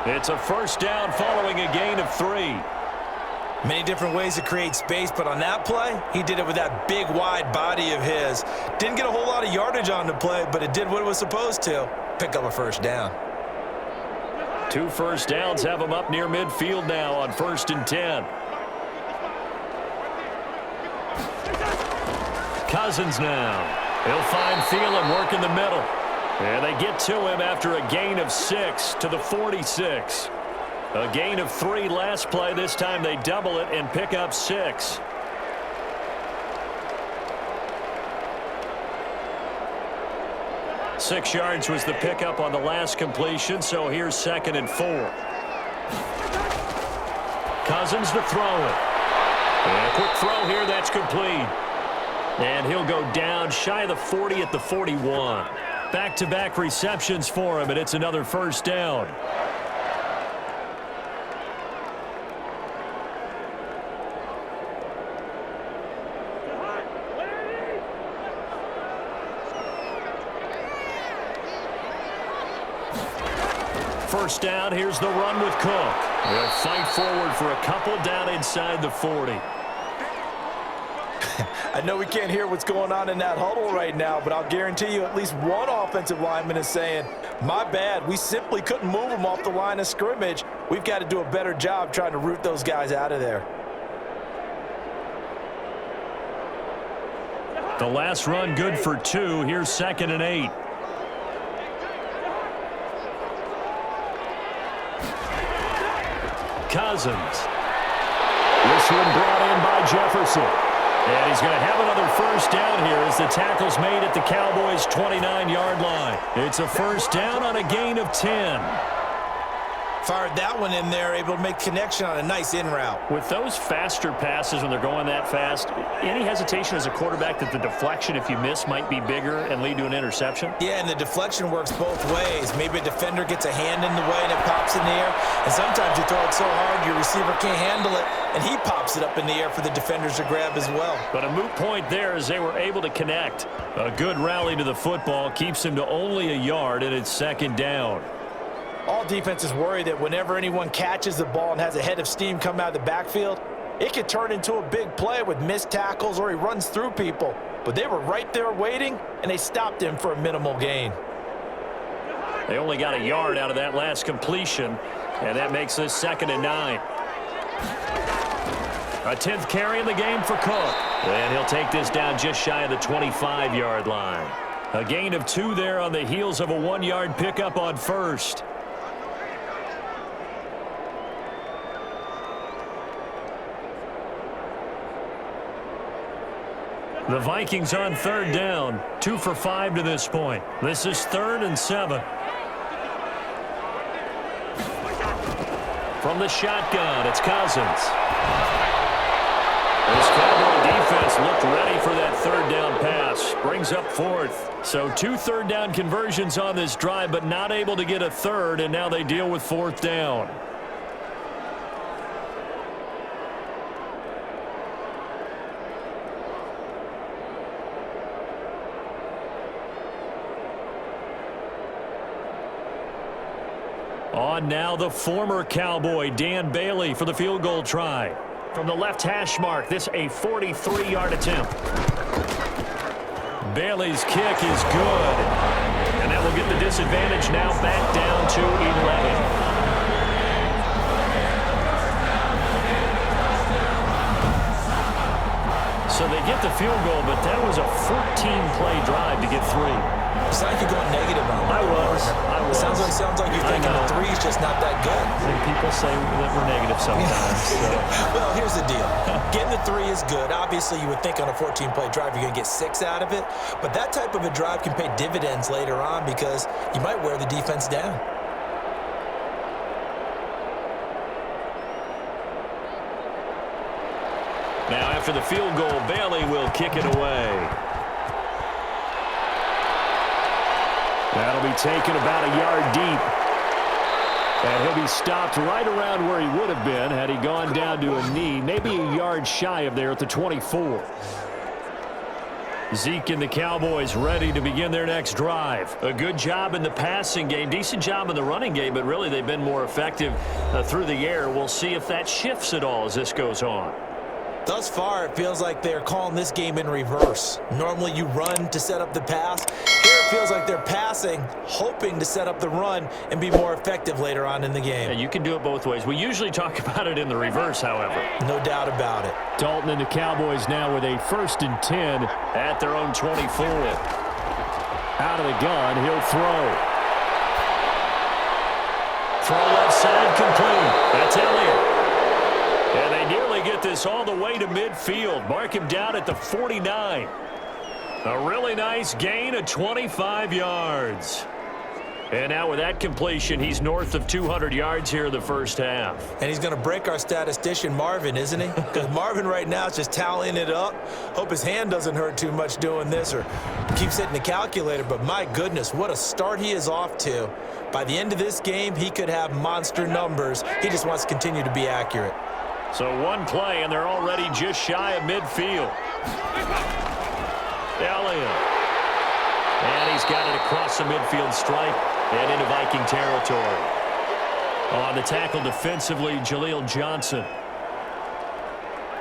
S3: It's a 1st down following a gain of 3.
S4: Many different ways to create space, but on that play, he did it with that big, wide body of his. Didn't get a whole lot of yardage on the play, but it did what it was supposed to. Pick up a 1st down.
S3: 2 first downs have him up near midfield now on 1st and 10. Cousins now. He'll find Thielen work in the middle. And they get to him after a gain of 6 to the 46. A gain of 3 last play. This time they double it and pick up 6. Six yards was the pickup on the last completion, so here's 2nd and 4. Cousins to throw it. And a quick throw here, that's complete. And he'll go down shy of the 40 at the 41. Back-to-back receptions for him, and it's another first down. First down, here's the run with Cook. They'll fight forward for a couple down inside the 40.
S4: I know we can't hear what's going on in that huddle right now, but I'll guarantee you at least one offensive lineman is saying, my bad, we simply couldn't move them off the line of scrimmage. We've got to do a better job trying to root those guys out of there.
S3: The last run good for 2. Here's 2nd and 8. Cousins. This one brought in by Jefferson. And he's going to have another first down here as the tackle's made at the Cowboys' 29-yard line. It's a first down on a gain of 10.
S4: Fired that one in there, able to make connection on a nice in route.
S3: With those faster passes when they're going that fast, any hesitation as a quarterback that the deflection, if you miss, might be bigger and lead to an interception?
S4: Yeah, and the deflection works both ways. Maybe a defender gets a hand in the way and it pops in the air, and sometimes you throw it so hard your receiver can't handle it, and he pops it up in the air for the defenders to grab as well.
S3: But a moot point there as they were able to connect. A good rally to the football keeps him to only a yard, and it's 2nd down.
S4: All defenses worry that whenever anyone catches the ball and has a head of steam come out of the backfield, it could turn into a big play with missed tackles or he runs through people. But they were right there waiting, and they stopped him for a minimal gain.
S3: They only got a yard out of that last completion, and that makes this 2nd and 9. A 10th carry in the game for Cook. And he'll take this down just shy of the 25-yard line. A gain of 2 there on the heels of a 1-yard pickup on first. The Vikings on 3rd down, 2 for 5 to this point. This is 3rd and 7. From the shotgun, it's Cousins. This Cowboy defense looked ready for that 3rd down pass. Brings up 4th. So 2 3rd down conversions on this drive, but not able to get a 3rd, and now they deal with 4th down. On now the former Cowboy, Dan Bailey, for the field goal try. From the left hash mark, this a 43-yard attempt. Bailey's kick is good. And that will get the disadvantage now back down to 11. So they get the field goal, but that was a 14-play drive to get 3.
S4: It's like you're going negative on it.
S3: I was.
S4: It sounds like you're thinking the 3's just not that good.
S3: And people say that we're negative sometimes. So.
S4: Well, here's the deal. Getting the 3 is good. Obviously, you would think on a 14-play drive you're going to get 6 out of it. But that type of a drive can pay dividends later on because you might wear the defense down.
S3: Now, after the field goal, Bailey will kick it away. That'll be taken about a yard deep. And he'll be stopped right around where he would have been had he gone down to a knee, maybe a yard shy of there at the 24. Zeke and the Cowboys ready to begin their next drive. A good job in the passing game, decent job in the running game, but really they've been more effective through the air. We'll see if that shifts at all as this goes on.
S4: Thus far, it feels like they're calling this game in reverse. Normally, you run to set up the pass. Here, it feels like they're passing, hoping to set up the run and be more effective later on in the game.
S3: Yeah, you can do it both ways. We usually talk about it in the reverse, however.
S4: No doubt about it.
S3: Dalton and the Cowboys now with a 1st and 10 at their own 24. Out of the gun, he'll throw. Throw left side complete. That's Elliott. And they nearly get this all the way to midfield. Mark him down at the 49. A really nice gain of 25 yards. And now with that completion, he's north of 200 yards here in the first half.
S4: And he's going to break our statistician Marvin, isn't he? Because Marvin right now is just tallying it up. Hope his hand doesn't hurt too much doing this or keeps hitting the calculator. But my goodness, what a start he is off to. By the end of this game, he could have monster numbers. He just wants to continue to be accurate.
S3: So one play, and they're already just shy of midfield. Elliott. And he's got it across the midfield stripe and into Viking territory. On the tackle defensively, Jaleel Johnson.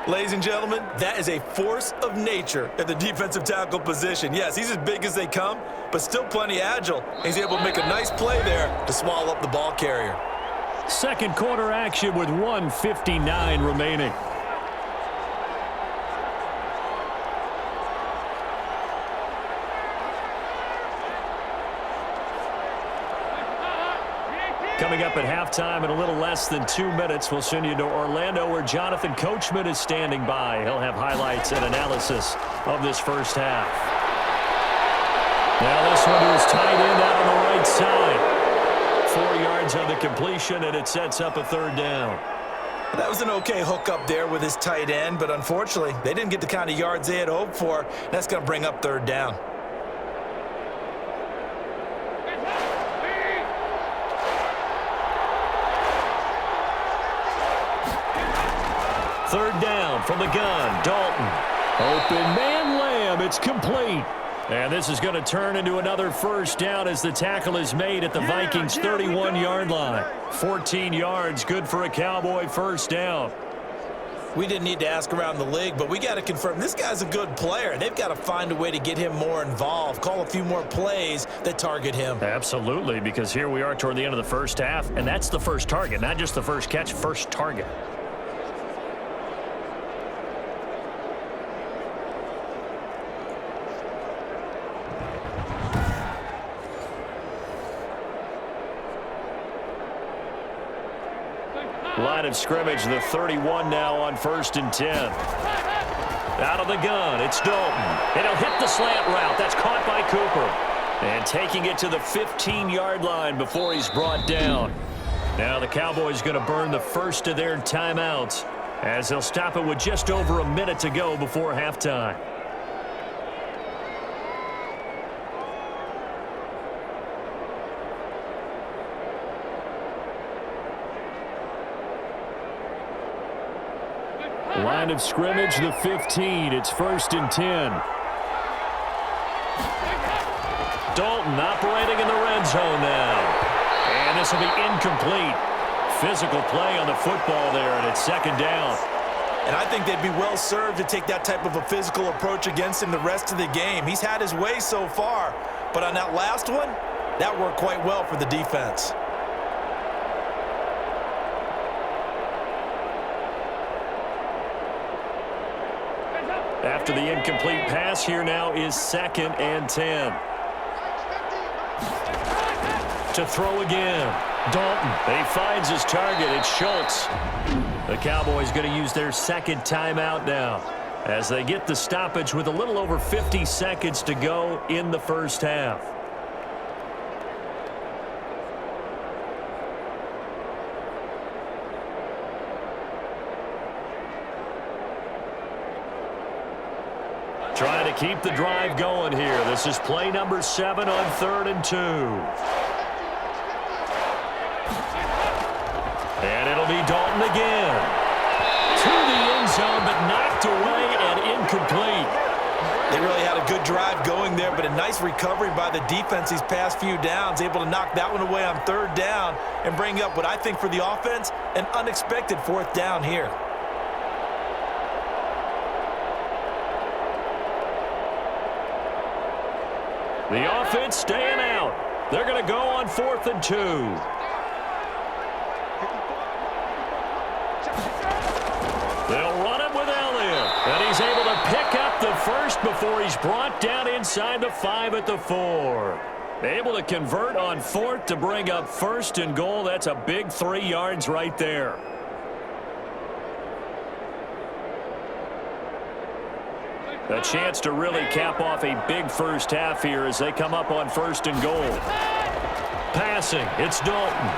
S4: Ladies and gentlemen, that is a force of nature at the defensive tackle position. Yes, he's as big as they come, but still plenty agile. He's able to make a nice play there to swallow up the ball carrier.
S3: Second quarter action with 1:59 remaining. Coming up at halftime in a little less than 2 minutes, we'll send you to Orlando where Jonathan Coachman is standing by. He'll have highlights and analysis of this first half. Now this one to his tight end out on the right side. 4 yards on the completion, and it sets up a third down.
S4: That was an okay hook up there with his tight end, but unfortunately, they didn't get the kind of yards they had hoped for. That's going to bring up third down.
S3: Third down from the gun. Dalton. Open man Lamb. It's complete. And this is going to turn into another first down as the tackle is made at the Vikings' 31-yard line. 14 yards, good for a Cowboy first down.
S4: We didn't need to ask around the league, but we got to confirm this guy's a good player. They've got to find a way to get him more involved, call a few more plays that target him.
S3: Absolutely, because here we are toward the end of the first half, and that's the first target, not just the first catch, first target. Line of scrimmage, the 31 now on 1st and 10. Out of the gun, it's Dalton. And he'll hit the slant route. That's caught by Cooper. And taking it to the 15-yard line before he's brought down. Now the Cowboys going to burn the first of their timeouts as they'll stop it with just over a minute to go before halftime. Line of scrimmage, the 15. It's 1st and 10. Dalton operating in the red zone now. And this will be incomplete. Physical play on the football there, and it's 2nd down.
S4: And I think they'd be well served to take that type of a physical approach against him the rest of the game. He's had his way so far, but on that last one, that worked quite well for the defense.
S3: After the incomplete pass, here now is 2nd and 10. To throw again. Dalton. He finds his target. It's Schultz. The Cowboys going to use their 2nd timeout now as they get the stoppage with a little over 50 seconds to go in the first half. Trying to keep the drive going here. This is play number 7 on 3rd and 2. And it'll be Dalton again. To the end zone, but knocked away and incomplete.
S4: They really had a good drive going there, but a nice recovery by the defense these past few downs, able to knock that one away on 3rd down and bring up what I think for the offense, an unexpected 4th down here.
S3: The offense staying out. They're going to go on 4th and 2. They'll run it with Elliott. And he's able to pick up the first before he's brought down inside the 5 at the 4. Able to convert on 4th to bring up 1st and goal. That's a big 3 yards right there. A chance to really cap off a big first half here as they come up on 1st and goal. passing. It's Dalton.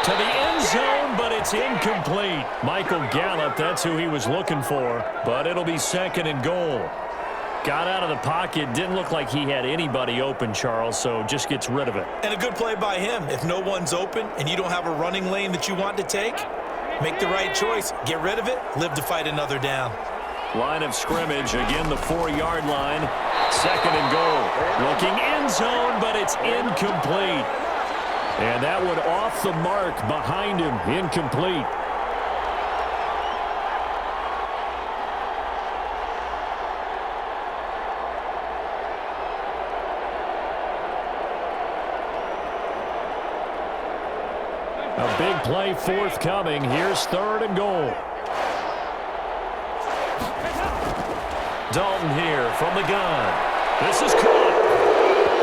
S3: To the end zone, but it's incomplete. Michael Gallup, that's who he was looking for, but it'll be 2nd and goal. Got out of the pocket, didn't look like he had anybody open, Charles, so just gets rid of it.
S4: And a good play by him. If no one's open and you don't have a running lane that you want to take, make the right choice. Get rid of it, live to fight another down.
S3: Line of scrimmage, again the 4-yard line. 2nd and goal. Looking end zone, but it's incomplete. And that one off the mark behind him, incomplete. A big play forthcoming. Here's 3rd and goal. Dalton here from the gun. This is caught.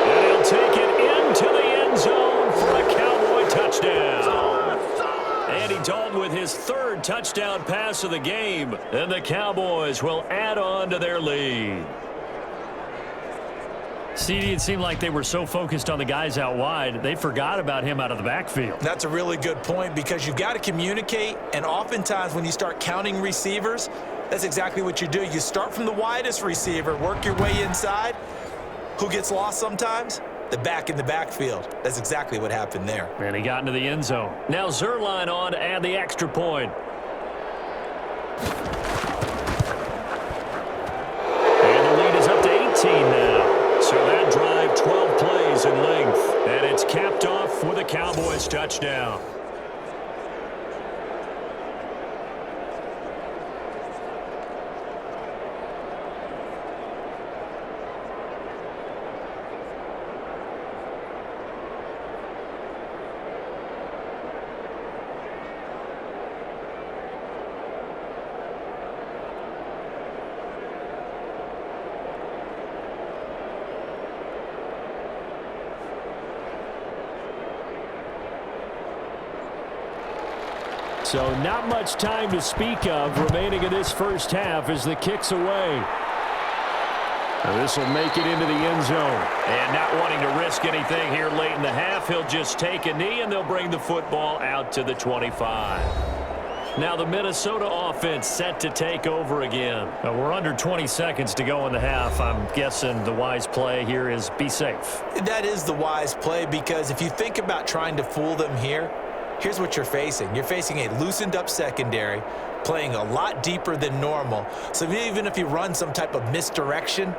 S3: And he'll take it into the end zone for a Cowboy touchdown. Andy Dalton with his 3rd touchdown pass of the game. And the Cowboys will add on to their lead. CD, it seemed like they were so focused on the guys out wide, they forgot about him out of the backfield.
S4: That's a really good point because you've got to communicate, and oftentimes when you start counting receivers, that's exactly what you do. You start from the widest receiver, work your way inside. Who gets lost sometimes? The back in the backfield. That's exactly what happened there.
S3: And he got into the end zone. Now Zerline on to add the extra point. And the lead is up to 18 now. So that drive, 12 plays in length. And it's capped off with a Cowboys touchdown. So not much time to speak of remaining in this first half as the kick's away. This will make it into the end zone. And not wanting to risk anything here late in the half, he'll just take a knee and they'll bring the football out to the 25. Now the Minnesota offense set to take over again. We're under 20 seconds to go in the half. I'm guessing the wise play here is be safe.
S4: That is the wise play because if you think about trying to fool them here, here's what you're facing. You're facing a loosened up secondary, playing a lot deeper than normal. So even if you run some type of misdirection,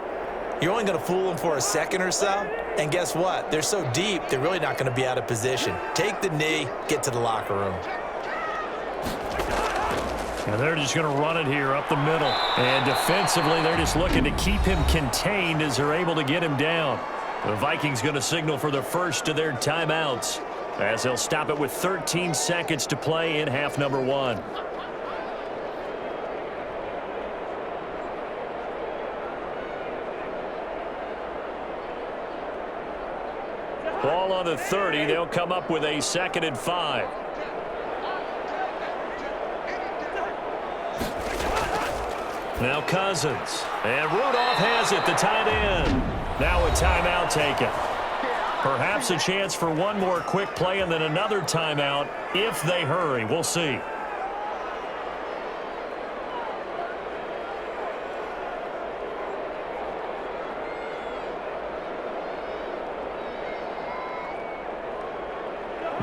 S4: you're only going to fool them for a second or so. And guess what? They're so deep, they're really not going to be out of position. Take the knee, get to the locker room.
S3: And they're just going to run it here up the middle. And defensively, they're just looking to keep him contained as they're able to get him down. The Vikings going to signal for the first of their timeouts, as they'll stop it with 13 seconds to play in half number 1. Ball on the 30. They'll come up with a 2nd and 5. Now Cousins. And Rudolph has it, the tight end. Now a timeout taken. Perhaps a chance for one more quick play and then another timeout if they hurry. We'll see.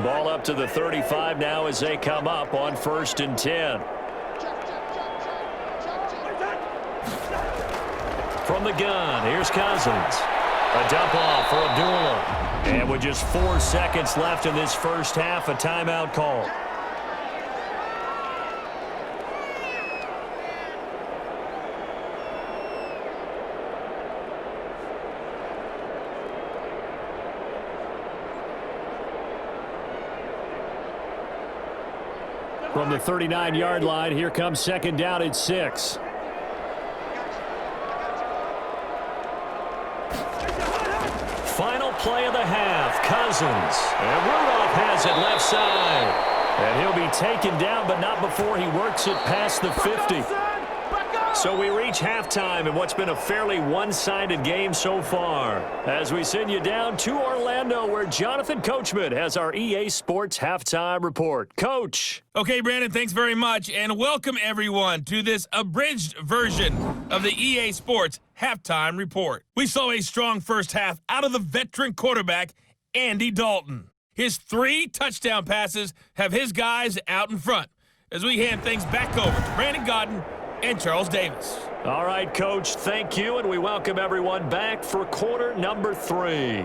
S3: Ball up to the 35 now as they come up on 1st and 10. From the gun, here's Cousins. A dump off for Abdullah. And with just 4 seconds left in this first half, a timeout call. From the 39-yard line, here comes 2nd down at 6. Final play of the half, Cousins. And Rudolph has it left side. And he'll be taken down, but not before he works it past the 50. So we reach halftime in what's been a fairly one-sided game so far. As we send you down to Orlando, where Jonathan Coachman has our EA Sports Halftime Report. Coach.
S5: Okay, Brandon, thanks very much, and welcome everyone to this abridged version of the EA Sports Halftime Report. We saw a strong first half out of the veteran quarterback, Andy Dalton. His 3 touchdown passes have his guys out in front as we hand things back over to Brandon Godden and Charles Davis.
S3: All right, Coach, thank you, and we welcome everyone back for quarter number 3.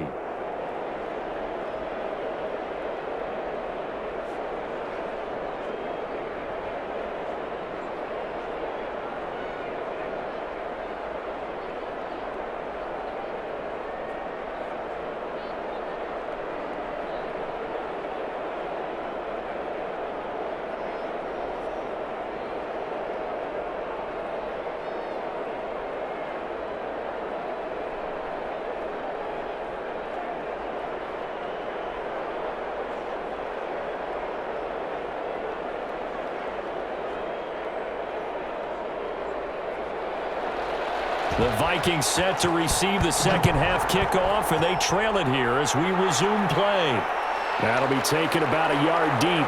S3: The Vikings set to receive the second half kickoff, and they trail it here as we resume play. That'll be taken about a yard deep.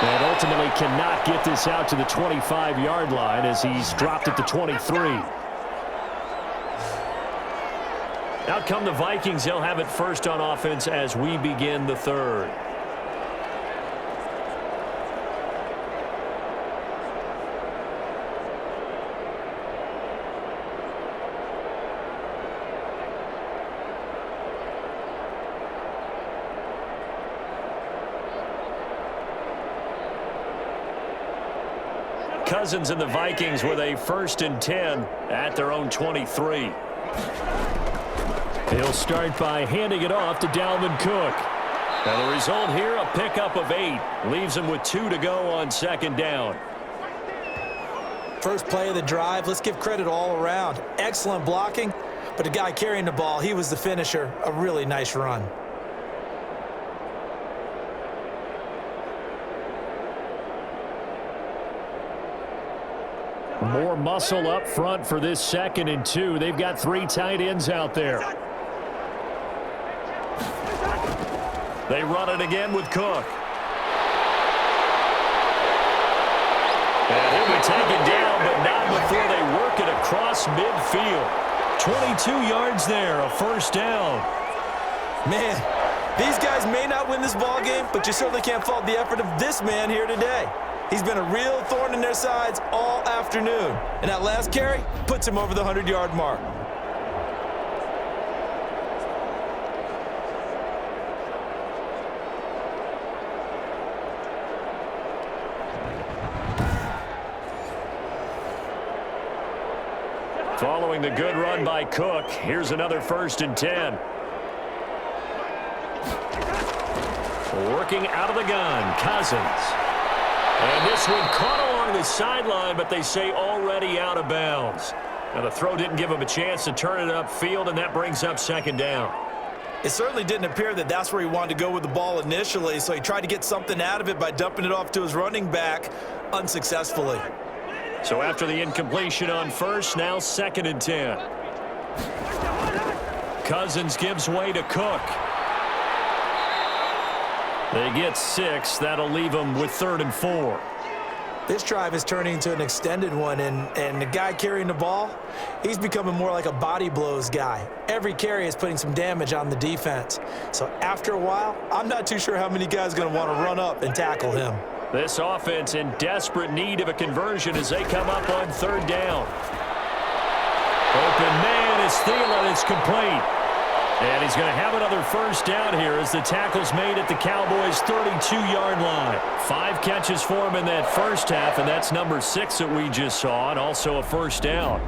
S3: And ultimately cannot get this out to the 25-yard line as he's dropped at the 23. Out come the Vikings. They'll have it first on offense as we begin the third. Cousins and the Vikings with a 1st and 10 at their own 23. He'll start by handing it off to Dalvin Cook. And the result here, a pickup of 8. Leaves him with 2 to go on second down.
S4: First play of the drive, let's give credit all around. Excellent blocking, but the guy carrying the ball, he was the finisher. A really nice run.
S3: More muscle up front for this 2nd and 2. They've got 3 tight ends out there. They run it again with Cook. And he'll be taken down, but not before they work it across midfield. 22 yards there, a 1st down.
S4: Man, these guys may not win this ball game, but you certainly can't fault the effort of this man here today. He's been a real thorn in their sides all afternoon. And that last carry puts him over the 100-yard mark.
S3: Following the good run by Cook, here's another 1st and 10. Working out of the gun, Cousins. And this one caught along the sideline, but they say already out of bounds. Now, the throw didn't give him a chance to turn it upfield, and that brings up 2nd down.
S4: It certainly didn't appear that that's where he wanted to go with the ball initially, so he tried to get something out of it by dumping it off to his running back unsuccessfully.
S3: So after the incompletion on 1st, now 2nd and 10. Cousins gives way to Cook. They get 6. That'll leave them with 3rd and 4.
S4: This drive is turning into an extended one, and the guy carrying the ball, he's becoming more like a body blows guy. Every carry is putting some damage on the defense. So after a while, I'm not too sure how many guys are going to want to run up and tackle him.
S3: This offense in desperate need of a conversion as they come up on 3rd down. Open man is Thielen. It's complete. And he's going to have another 1st down here as the tackle's made at the Cowboys' 32-yard line. 5 catches for him in that 1st half, and that's number 6 that we just saw, and also a 1st down.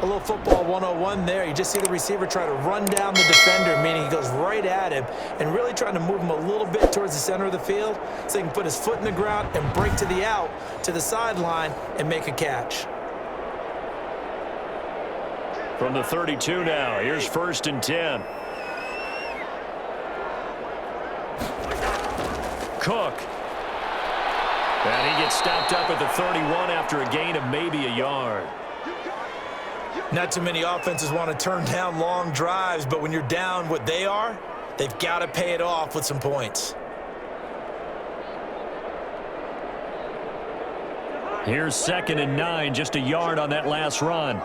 S4: A little football 101 there. You just see the receiver try to run down the defender, meaning he goes right at him and really trying to move him a little bit towards the center of the field so he can put his foot in the ground and break to the out, to the sideline, and make a catch.
S3: From the 32 now, here's 1st and 10. Cook. And he gets stopped up at the 31 after a gain of maybe a yard.
S4: Not too many offenses want to turn down long drives, but when you're down what they are, they've got to pay it off with some points.
S3: Here's 2nd and 9, just a yard on that last run.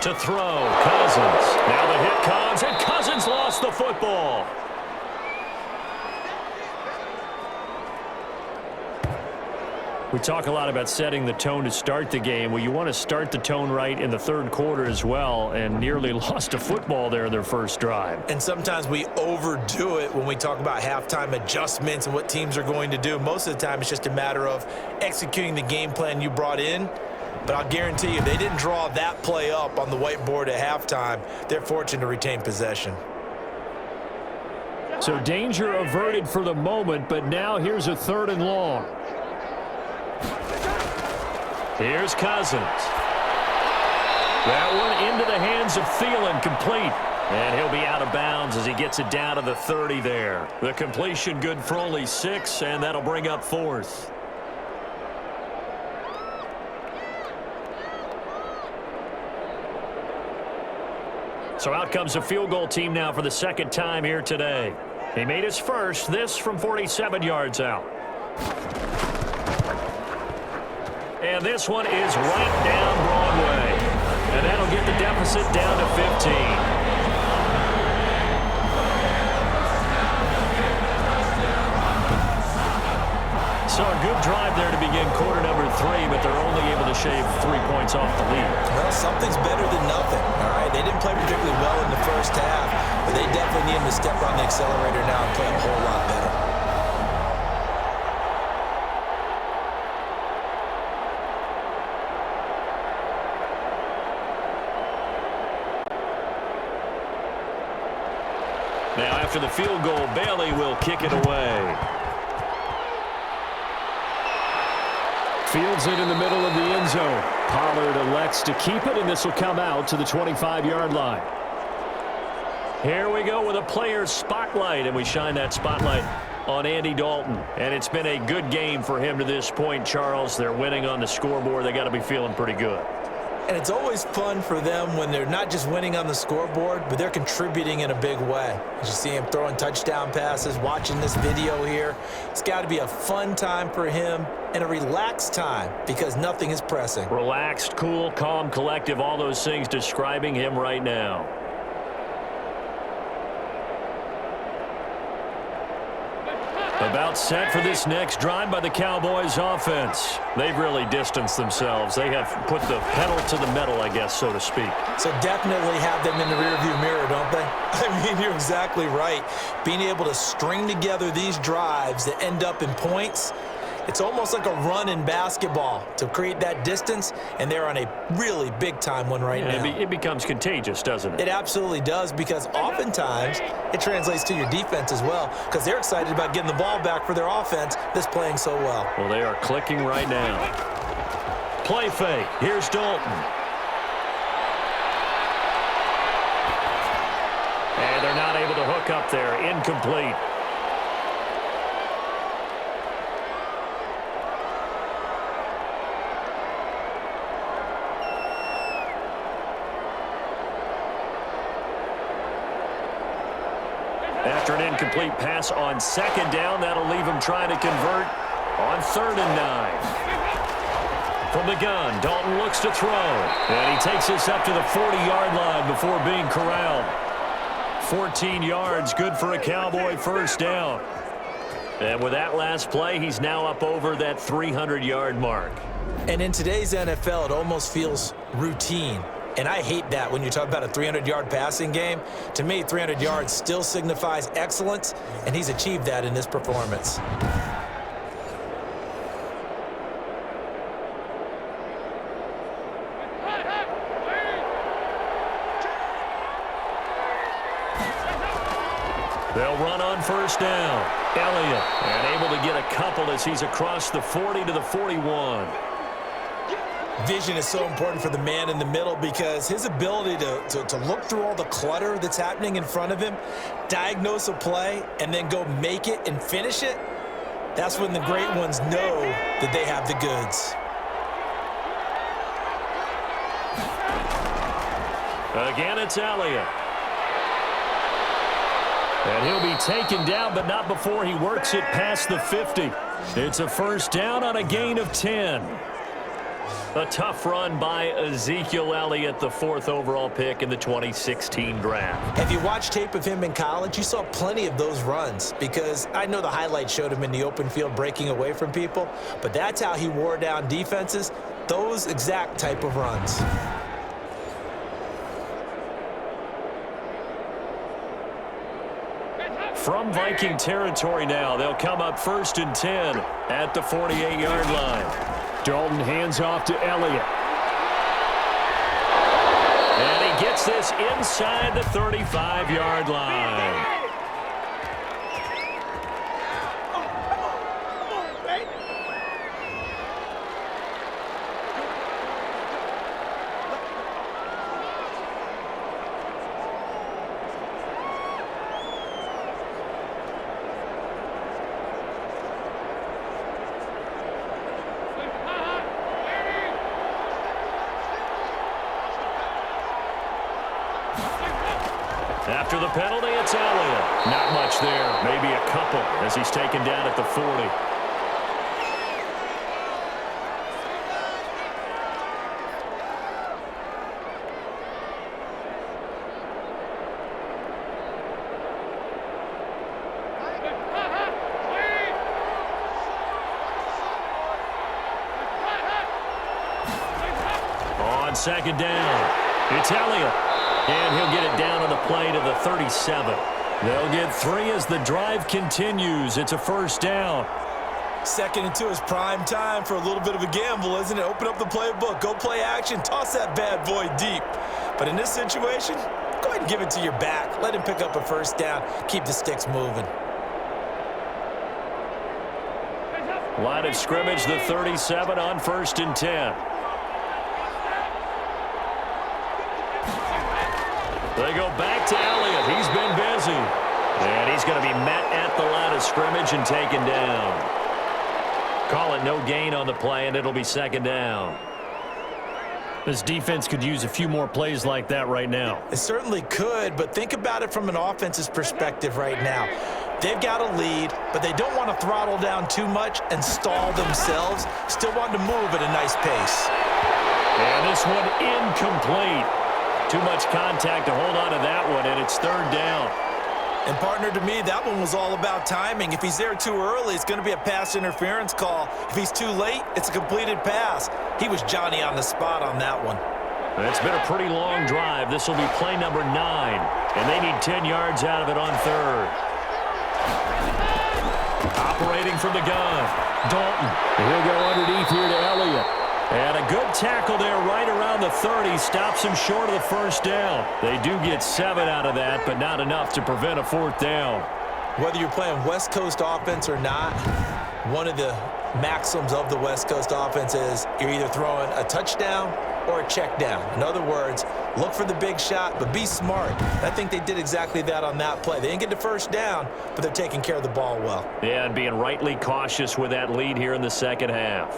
S3: To throw, Cousins. Now the hit comes, and Cousins lost the football. We talk a lot about setting the tone to start the game. Well, you want to start the tone right in the third quarter as well, and nearly lost a football there in their first drive.
S4: And sometimes we overdo it when we talk about halftime adjustments and what teams are going to do. Most of the time, it's just a matter of executing the game plan you brought in. But I'll guarantee you, they didn't draw that play up on the whiteboard at halftime. They're fortunate to retain possession.
S3: So danger averted for the moment, but now here's a 3rd and long. Here's Cousins. That one into the hands of Thielen, complete. And he'll be out of bounds as he gets it down to the 30 there. The completion good for only 6, and that'll bring up 4th. So out comes the field goal team now for the 2nd time here today. He made his first, this from 47 yards out. And this one is right down Broadway. And that'll get the deficit down to 15. So a good drive there to begin quarter number 3, but they're only able to shave 3 points off the lead.
S4: Well, something's better than nothing, all right? They didn't play particularly well in the first half, but they definitely need them to step on the accelerator now and play a whole lot better.
S3: Now after the field goal, Bailey will kick it away. Fields it in the middle of the end zone. Pollard elects to keep it, and this will come out to the 25-yard line. Here we go with a player's spotlight, and we shine that spotlight on Andy Dalton. And it's been a good game for him to this point, Charles. They're winning on the scoreboard. They got to be feeling pretty good.
S4: And it's always fun for them when they're not just winning on the scoreboard, but they're contributing in a big way. As you see him throwing touchdown passes, watching this video here, it's got to be a fun time for him and a relaxed time because nothing is pressing.
S3: Relaxed, cool, calm, collective, all those things describing him right now. About set for this next drive by the Cowboys offense. They've really distanced themselves. They have put the pedal to the metal, I guess, so to speak.
S4: So definitely have them in the rearview mirror, don't they? I mean, you're exactly right. Being able to string together these drives that end up in points, it's almost like a run in basketball to create that distance, and they're on a really big-time one right now.
S3: It becomes contagious, doesn't it?
S4: It absolutely does, because oftentimes it translates to your defense as well, because they're excited about getting the ball back for their offense that's playing so well.
S3: Well, they are clicking right now. Play fake. Here's Dalton. And they're not able to hook up there. Incomplete. After an incomplete pass on 2nd down, that'll leave him trying to convert on 3rd and 9. From the gun, Dalton looks to throw. And he takes this up to the 40-yard line before being corralled. 14 yards, good for a Cowboy first down. And with that last play, he's now up over that 300-yard mark.
S4: And in today's NFL, it almost feels routine. And I hate that when you talk about a 300-yard passing game. To me, 300 yards still signifies excellence, and he's achieved that in this performance.
S3: They'll run on first down. Elliott, and able to get a couple as he's across the 40 to the 41.
S4: Vision is so important for the man in the middle because his ability to look through all the clutter that's happening in front of him, diagnose a play, and then go make it and finish it, That's when the great ones know that they have the goods.
S3: Again, it's Elliott. And he'll be taken down, but not before he works it past the 50. It's a first down on a gain of 10. A tough run by Ezekiel Elliott, the 4th overall pick in the 2016 draft.
S4: If you watched tape of him in college, you saw plenty of those runs, because I know the highlights showed him in the open field breaking away from people, but that's how he wore down defenses, those exact type of runs.
S3: From Viking territory now, they'll come up 1st and 10 at the 48-yard line. Dalton hands off to Elliott. And he gets this inside the 35-yard line. After the penalty, it's Elliott. Not much there, maybe a couple as he's taken down at the 40. On second down, it's Elliott. And he'll get it down on the play to the 37. They'll get 3 as the drive continues. It's a first down.
S4: 2nd and 2 is prime time for a little bit of a gamble, isn't it? Open up the playbook, go play action, toss that bad boy deep. But in this situation, go ahead and give it to your back. Let him pick up a first down. Keep the sticks moving.
S3: Line of scrimmage, the 37 on 1st and 10. They go back to Elliott. He's been busy. And he's going to be met at the line of scrimmage and taken down. Call it no gain on the play, and it'll be 2nd down. This defense could use a few more plays like that right now.
S4: It certainly could, but think about it from an offense's perspective right now. They've got a lead, but they don't want to throttle down too much and stall themselves. Still want to move at a nice pace.
S3: And this one incomplete. Too much contact to hold on to that one, and it's 3rd down.
S4: And, partner, to me, that one was all about timing. If he's there too early, it's going to be a pass interference call. If he's too late, it's a completed pass. He was Johnny on the spot on that one.
S3: It's been a pretty long drive. This will be play number 9, and they need 10 yards out of it on 3rd. Operating from the gun, Dalton. He'll go underneath here to Elliott. And a good tackle there right around the 30. Stops him short of the first down. They do get 7 out of that, but not enough to prevent a 4th down.
S4: Whether you're playing West Coast offense or not, one of the maxims of the West Coast offense is you're either throwing a touchdown or a check down. In other words, look for the big shot, but be smart. I think they did exactly that on that play. They didn't get the first down, but they're taking care of the ball well.
S3: Yeah, and being rightly cautious with that lead here in the second half.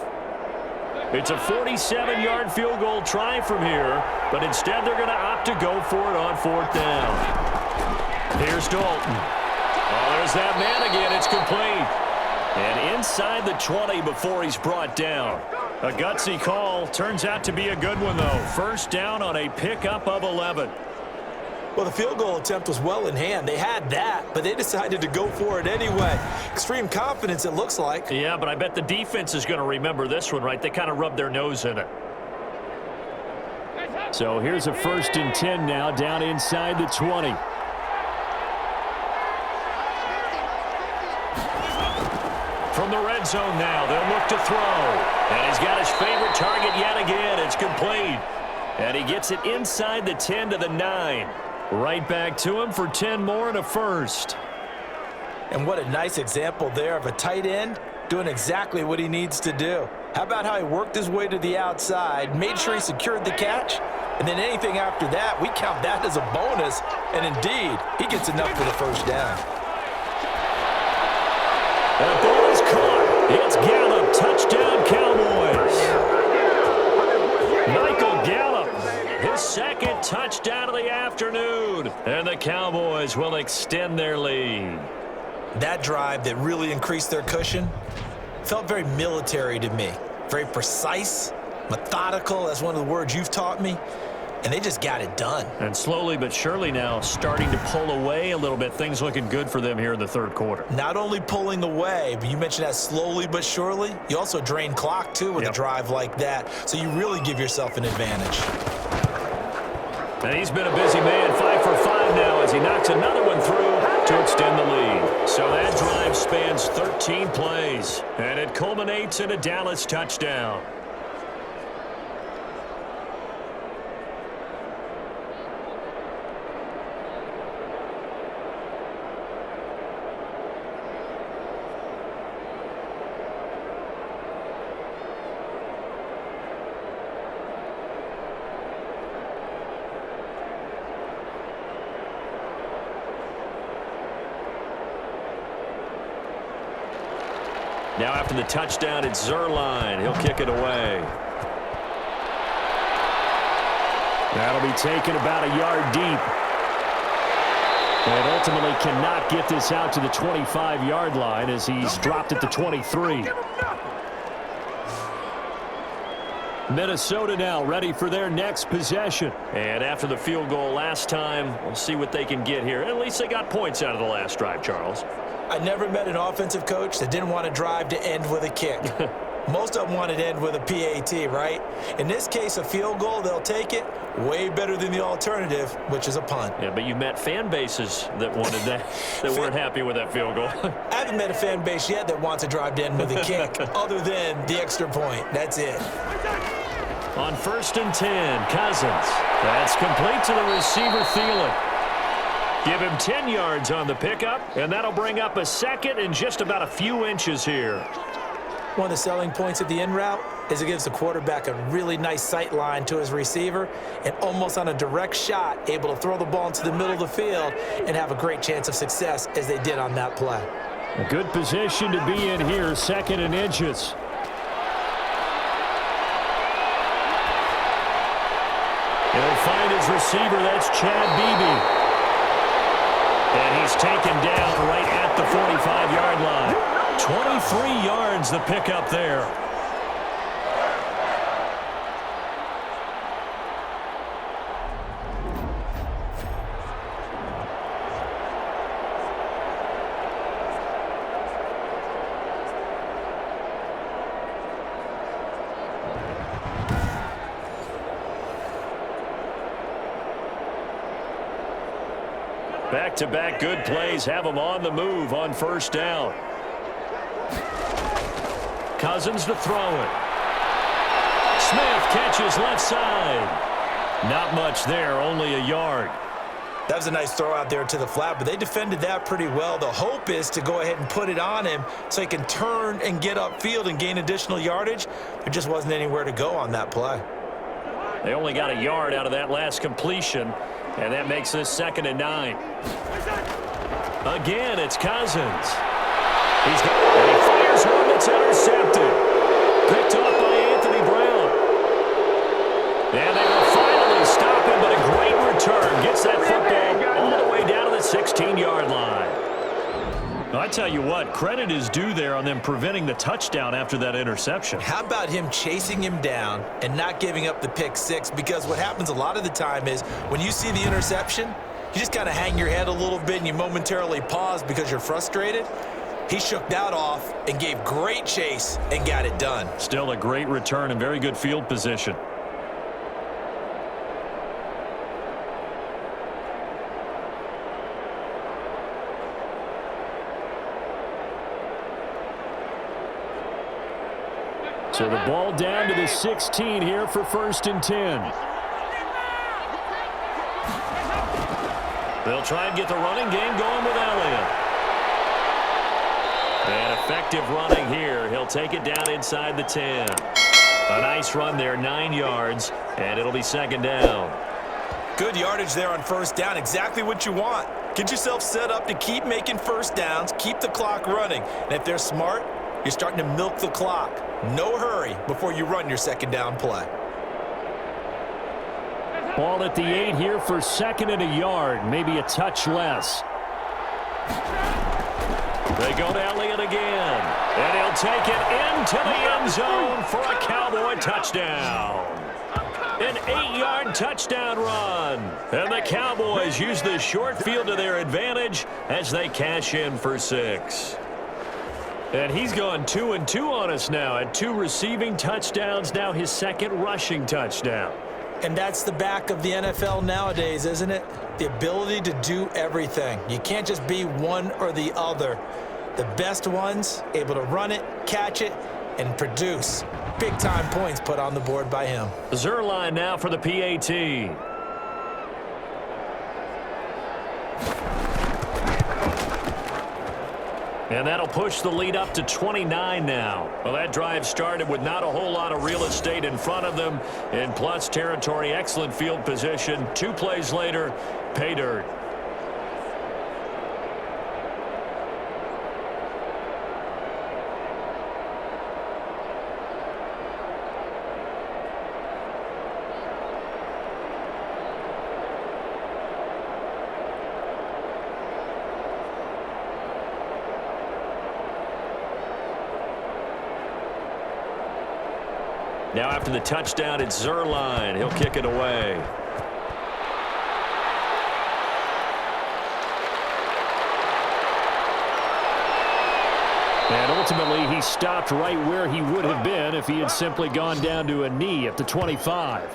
S3: It's a 47-yard field goal try from here, but instead they're going to opt to go for it on 4th down. Here's Dalton. Oh, there's that man again. It's complete. And inside the 20 before he's brought down. A gutsy call. Turns out to be a good one, though. First down on a pickup of 11.
S4: Well, the field goal attempt was well in hand. They had that, but they decided to go for it anyway. Extreme confidence, it looks like.
S3: Yeah, but I bet the defense is going to remember this one, right? They kind of rubbed their nose in it. So here's a 1st and 10 now, down inside the 20. From the red zone now, they'll look to throw. And he's got his favorite target yet again. It's complete. And he gets it inside the 10 to the 9. Right back to him for 10 more and a first.
S4: And what a nice example there of a tight end doing exactly what he needs to do. How about how he worked his way to the outside, made sure he secured the catch, and then anything after that, we count that as a bonus. And indeed, he gets enough for the first down.
S3: That ball is caught. It's Gallup, touchdown Cowboys. Michael Gallup, his second touchdown of the afternoon. And the Cowboys will extend their lead.
S4: That drive that really increased their cushion felt very military to me. Very precise, methodical, that's one of the words you've taught me. And they just got it done.
S3: And slowly but surely now starting to pull away a little bit. Things looking good for them here in the third quarter.
S4: Not only pulling away, but you mentioned that slowly but surely. You also drain clock, too, with a drive like that. So you really give yourself an advantage.
S3: And he's been a busy man, 5 for 5 now as he knocks another one through to extend the lead. So that drive spans 13 plays, and it culminates in a Dallas touchdown. Now after the touchdown, it's Zerline. He'll kick it away. That'll be taken about a yard deep. And ultimately cannot get this out to the 25-yard line as he's dropped at the 23. Minnesota now ready for their next possession. And after the field goal last time, we'll see what they can get here. At least they got points out of the last drive, Charles.
S4: I never met an offensive coach that didn't want to drive to end with a kick. Most of them wanted to end with a PAT, right? In this case, a field goal, they'll take it. Way better than the alternative, which is a punt.
S3: Yeah, but you met fan bases that wanted that, that weren't happy with that field goal.
S4: I haven't met a fan base yet that wants to drive to end with a kick, other than the extra point. That's it.
S3: On 1st and 10, Cousins. That's complete to the receiver, Thielen. Give him 10 yards on the pickup, and that'll bring up a second and just about a few inches here.
S4: One of the selling points of the in route is it gives the quarterback a really nice sight line to his receiver and almost on a direct shot able to throw the ball into the middle of the field and have a great chance of success as they did on that play.
S3: A good position to be in here, 2nd and inches. He'll find his receiver, that's Chad Beebe. And he's taken down right at the 45-yard line. 23 yards the pickup there. Back-to-back good plays have them on the move on 1st down. Cousins to throw it. Smith catches left side. Not much there, only a yard.
S4: That was a nice throw out there to the flat, but they defended that pretty well. The hope is to go ahead and put it on him so he can turn and get upfield and gain additional yardage. There just wasn't anywhere to go on that play.
S3: They only got a yard out of that last completion, and that makes this 2nd and 9. Again, it's Cousins. And he fires one that's intercepted. Picked up by Anthony Brown. And they will finally stop him, but a great return. Gets that football all the way down to the 16-yard line. I tell you what, credit is due there on them preventing the touchdown after that interception.
S4: How about him chasing him down and not giving up the pick six? Because what happens a lot of the time is when you see the interception, you just kind of hang your head a little bit and you momentarily pause because you're frustrated. He shook that off and gave great chase and got it done.
S3: Still a great return and very good field position. So the ball down to the 16 here for 1st and 10. They'll try and get the running game going with Elliott. And effective running here. He'll take it down inside the 10. A nice run there, 9 yards, and it'll be 2nd down.
S4: Good yardage there on 1st down. Exactly what you want. Get yourself set up to keep making 1st downs, keep the clock running. And if they're smart, You're starting to milk the clock. No hurry before you run your second down play.
S3: Ball at the 8 here for second and a yard, maybe a touch less. They go to Elliott again, and he'll take it into the end zone for a Cowboy touchdown. An 8-yard touchdown run. And the Cowboys use the short field to their advantage as they cash in for 6. And he's gone 2-2 on us now at 2 receiving touchdowns, now his second rushing touchdown.
S4: And that's the back of the NFL nowadays, isn't it? The ability to do everything. You can't just be one or the other. The best ones able to run it, catch it, and produce. Big-time points put on the board by him.
S3: Zerline now for the PAT. And that'll push the lead up to 29 now. Well, that drive started with not a whole lot of real estate in front of them. In plus territory, excellent field position. 2 plays later, pay dirt. Now after the touchdown, it's Zerline. He'll kick it away. And ultimately, he stopped right where he would have been if he had simply gone down to a knee at the 25.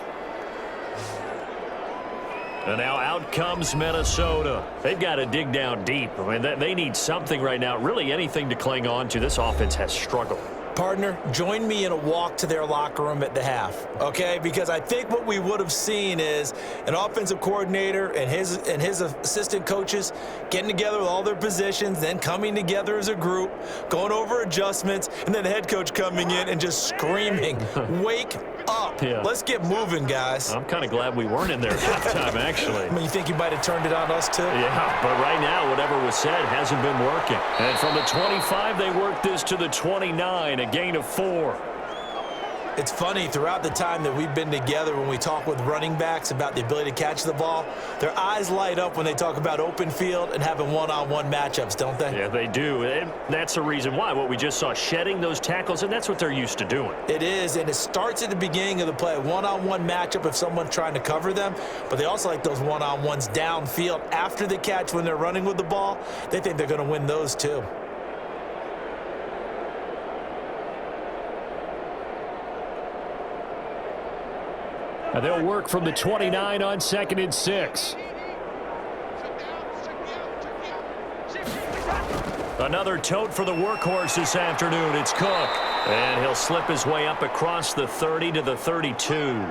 S3: And now out comes Minnesota. They've got to dig down deep. I mean, they need something right now, really anything to cling on to. This offense has struggled.
S4: Partner, join me in a walk to their locker room at the half, okay? Because I think what we would have seen is an offensive coordinator and his assistant coaches getting together with all their positions, then coming together as a group, going over adjustments, and then the head coach coming in and just screaming, wake up. Yeah. Let's get moving, guys.
S3: I'm kind of glad we weren't in there at halftime, actually.
S4: I mean, you think you might have turned it on us, too?
S3: Yeah, but right now, whatever was said hasn't been working. And from the 25, they worked this to the 29. A gain of 4.
S4: It's funny, throughout the time that we've been together, when we talk with running backs about the ability to catch the ball, their eyes light up when they talk about open field and having one-on-one matchups, don't they?
S3: Yeah, they do. And that's the reason why. What we just saw, shedding those tackles, and that's what they're used to doing.
S4: It is, and it starts at the beginning of the play. One-on-one matchup if someone's trying to cover them, but they also like those one-on-ones downfield after the catch when they're running with the ball. They think they're going to win those, too.
S3: And they'll work from the 29 on 2nd and 6. Another tote for the workhorse this afternoon. It's Cook. And he'll slip his way up across the 30 to the 32.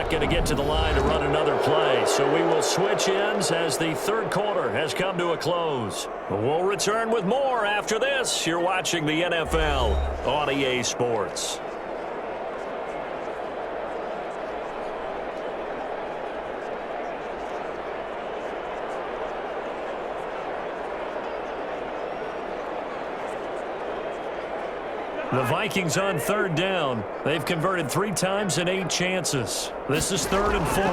S3: Going to get to the line to run another play. So we will switch ends as the third quarter has come to a close. We'll return with more after this. You're watching the NFL on EA Sports. The Vikings on 3rd down. They've converted 3 times in 8 chances. This is 3rd and 4.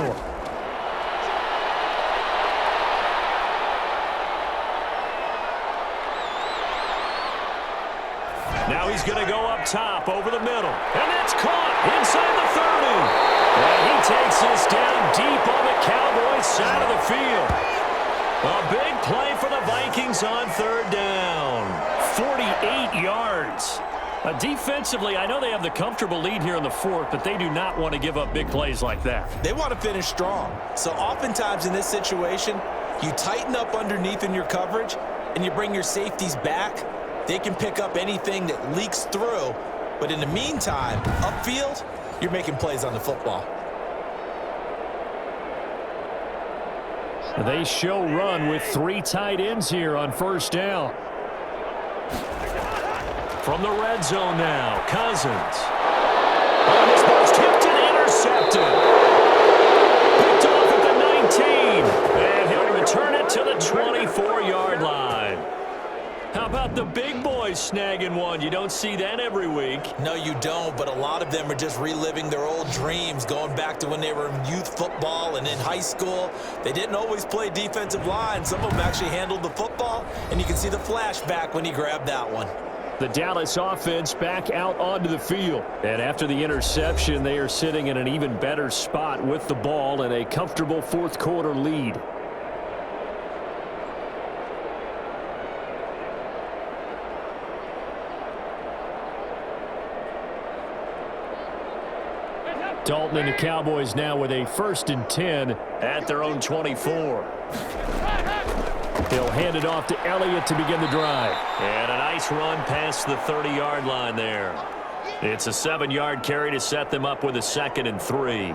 S3: Now he's going to go up top over the middle. And that's caught inside the 30. And he takes this down deep on the Cowboys side of the field. A big play for the Vikings on 3rd down. 48 yards. Defensively, I know they have the comfortable lead here in the 4th, but they do not want to give up big plays like that.
S4: They want to finish strong. So oftentimes in this situation, you tighten up underneath in your coverage, and you bring your safeties back. They can pick up anything that leaks through. But in the meantime, upfield, you're making plays on the football.
S3: They show run with 3 tight ends here on 1st down. From the red zone now, Cousins. Oh, this ball's tipped and intercepted. Picked off at the 19. And he'll return it to the 24-yard line. How about the big boys snagging one? You don't see that every week.
S4: No, you don't, but a lot of them are just reliving their old dreams, going back to when they were in youth football and in high school. They didn't always play defensive line. Some of them actually handled the football, and you can see the flashback when he grabbed that one.
S3: The Dallas offense back out onto the field. And after the interception, they are sitting in an even better spot with the ball and a comfortable fourth quarter lead. Dalton and the Cowboys now with a 1st and 10 at their own 24. He'll hand it off to Elliott to begin the drive. And a nice run past the 30-yard line there. It's a 7-yard carry to set them up with a 2nd and 3.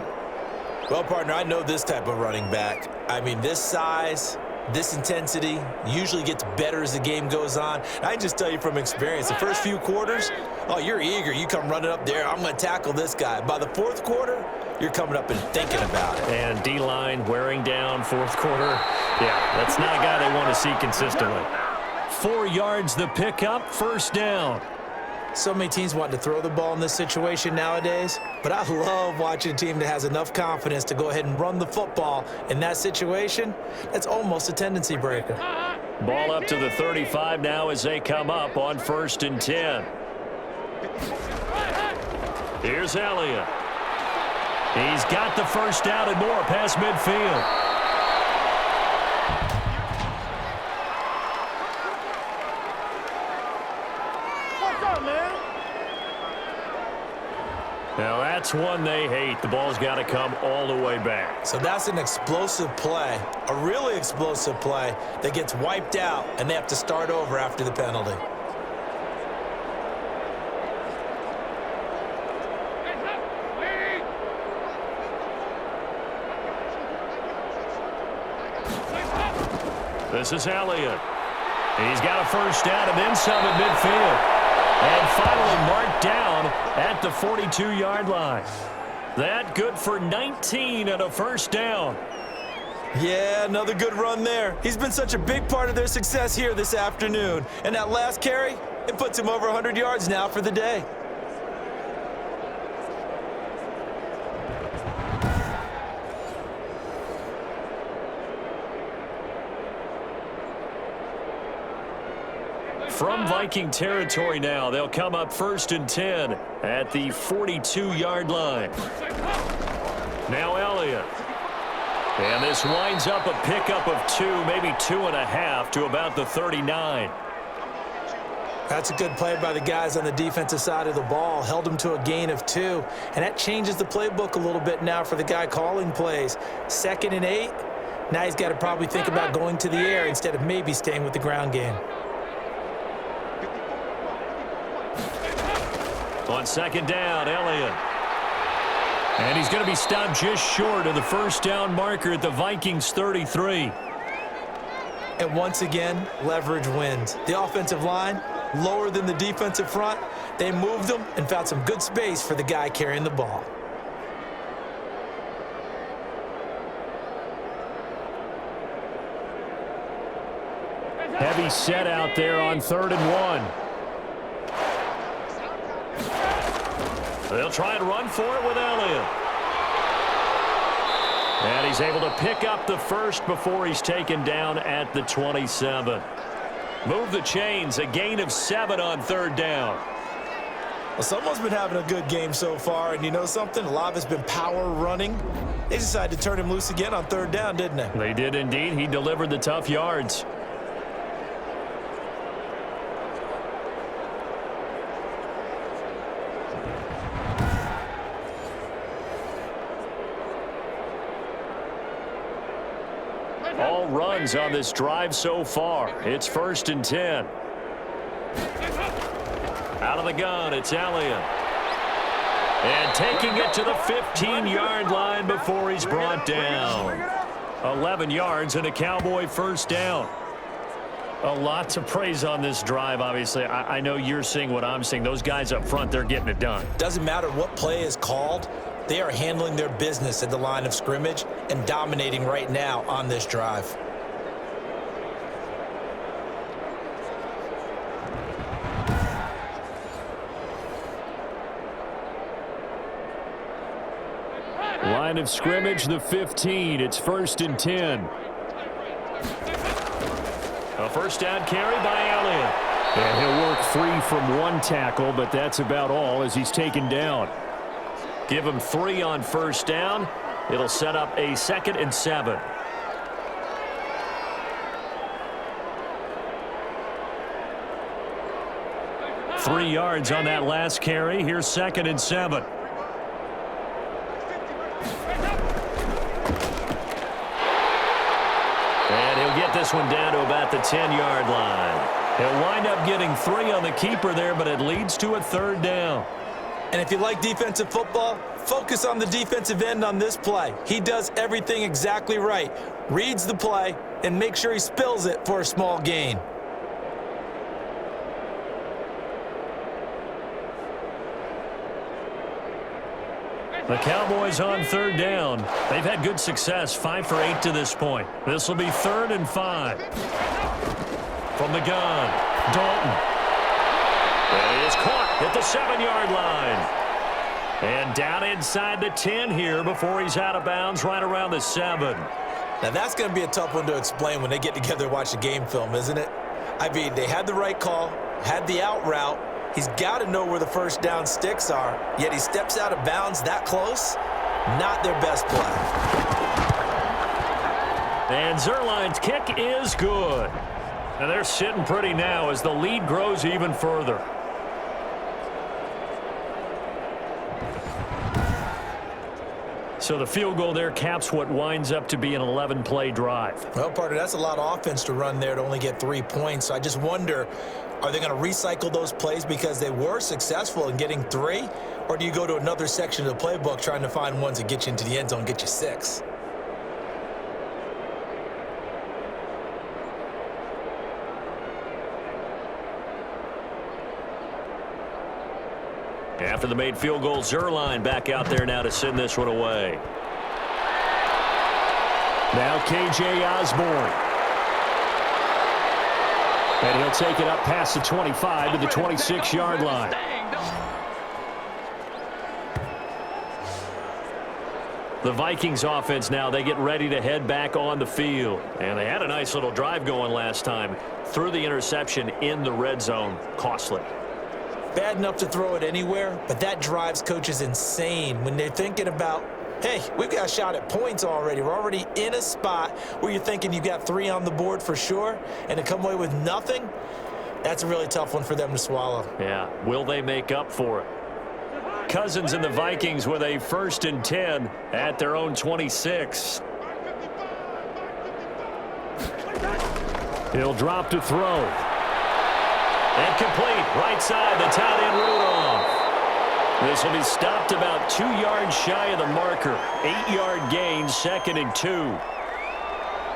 S4: Well, partner, I know this type of running back. I mean, this size, this intensity usually gets better as the game goes on. I can just tell you from experience, the first few quarters, oh, you're eager. You come running up there. I'm going to tackle this guy. By the fourth quarter, you're coming up and thinking about it.
S3: And D-line wearing down fourth quarter. Yeah, that's not a guy they want to see consistently. 4 yards the pickup, 1st down.
S4: So many teams want to throw the ball in this situation nowadays, but I love watching a team that has enough confidence to go ahead and run the football in that situation. That's almost a tendency breaker.
S3: Ball up to the 35 now as they come up on 1st and 10. Here's Elliott. He's got the first down and more past midfield. Now that's one they hate. The ball's got to come all the way back.
S4: So that's an explosive play, a really explosive play that gets wiped out, and they have to start over after the penalty.
S3: This is Elliott. He's got a first down and then some at midfield. And finally marked down at the 42-yard line. That good for 19 and a 1st down.
S4: Yeah, another good run there. He's been such a big part of their success here this afternoon. And that last carry, it puts him over 100 yards now for the day.
S3: From Viking territory now, they'll come up 1st and 10 at the 42-yard line. Now Elliott. And this winds up a pickup of 2, maybe 2.5 to about the 39.
S4: That's a good play by the guys on the defensive side of the ball. Held him to a gain of 2. And that changes the playbook a little bit now for the guy calling plays. 2nd and 8. Now he's got to probably think about going to the air instead of maybe staying with the ground game.
S3: On 2nd down, Elliott. And he's going to be stopped just short of the first down marker at the Vikings 33.
S4: And once again, leverage wins. The offensive line, lower than the defensive front. They moved them and found some good space for the guy carrying the ball.
S3: Heavy set out there on 3rd and 1. They'll try and run for it with Elliott. And he's able to pick up the first before he's taken down at the 27. Move the chains, a gain of 7 on 3rd down.
S4: Well, someone's been having a good game so far, and you know something? A lot of it's been power running. They decided to turn him loose again on 3rd down, didn't they?
S3: They did indeed. He delivered the tough yards. All runs on this drive so far. It's 1st and 10. Out of the gun, it's Elliott. And taking it to the 15-yard line before he's brought down. 11 yards and a Cowboy first down. A lot to praise on this drive, obviously. I know you're seeing what I'm seeing. Those guys up front, they're getting it done.
S4: Doesn't matter what play is called. They are handling their business at the line of scrimmage and dominating right now on this drive.
S3: Line of scrimmage, the 15. It's 1st and 10. A first down carry by Elliott. And he'll work free from one tackle, but that's about all as he's taken down. Give him 3 on first down. It'll set up a 2nd and 7. Three yards on that last carry. Here's 2nd and 7. And he'll get this one down to about the 10-yard line. He'll wind up getting 3 on the keeper there, but it leads to a 3rd down.
S4: And if you like defensive football, focus on the defensive end on this play. He does everything exactly right. Reads the play and makes sure he spills it for a small gain.
S3: The Cowboys on 3rd down. They've had good success, 5 for 8 to this point. This will be 3rd and 5. From the gun, Dalton. And he is caught at the 7-yard line. And down inside the 10 here before he's out of bounds right around the 7.
S4: Now that's going to be a tough one to explain when they get together and watch the game film, isn't it? I mean, they had the right call, had the out route. He's got to know where the first down sticks are, yet he steps out of bounds that close. Not their best play.
S3: And Zerline's kick is good. And they're sitting pretty now as the lead grows even further. So the field goal there caps what winds up to be an 11-play drive.
S4: Well, partner, that's a lot of offense to run there to only get 3 points. So I just wonder, are they going to recycle those plays because they were successful in getting 3? Or do you go to another section of the playbook trying to find ones that get you into the end zone and get you 6?
S3: After the made field goal, Zerline back out there now to send this one away. Now KJ Osborne. And he'll take it up past the 25 to the 26-yard line. The Vikings offense now, they get ready to head back on the field. And they had a nice little drive going last time. Threw the interception in the red zone. Costly.
S4: Bad enough to throw it anywhere, but that drives coaches insane when they're thinking about, hey, we've got a shot at points already. We're already in a spot where you're thinking you've got 3 on the board for sure, and to come away with nothing, that's a really tough one for them to swallow.
S3: Yeah, will they make up for it? Cousins and the Vikings with a 1st and 10 at their own 26. He'll drop to throw. And complete, right side, the tight end Rudolph. This will be stopped about 2 yards shy of the marker. 8-yard gain, 2nd and 2.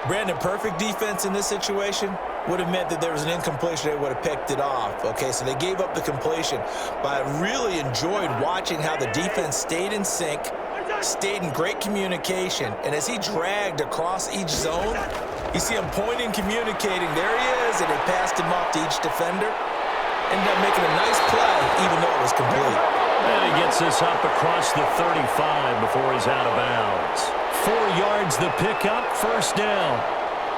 S4: Brandon, perfect defense in this situation would have meant that there was an incompletion. They would have picked it off. Okay, so they gave up the completion. But I really enjoyed watching how the defense stayed in sync, stayed in great communication. And as he dragged across each zone, you see him pointing, communicating. There he is, and they passed him off to each defender. Ended up making a nice play, even though it was complete.
S3: And he gets this up across the 35 before he's out of bounds. 4 yards the pickup, 1st down.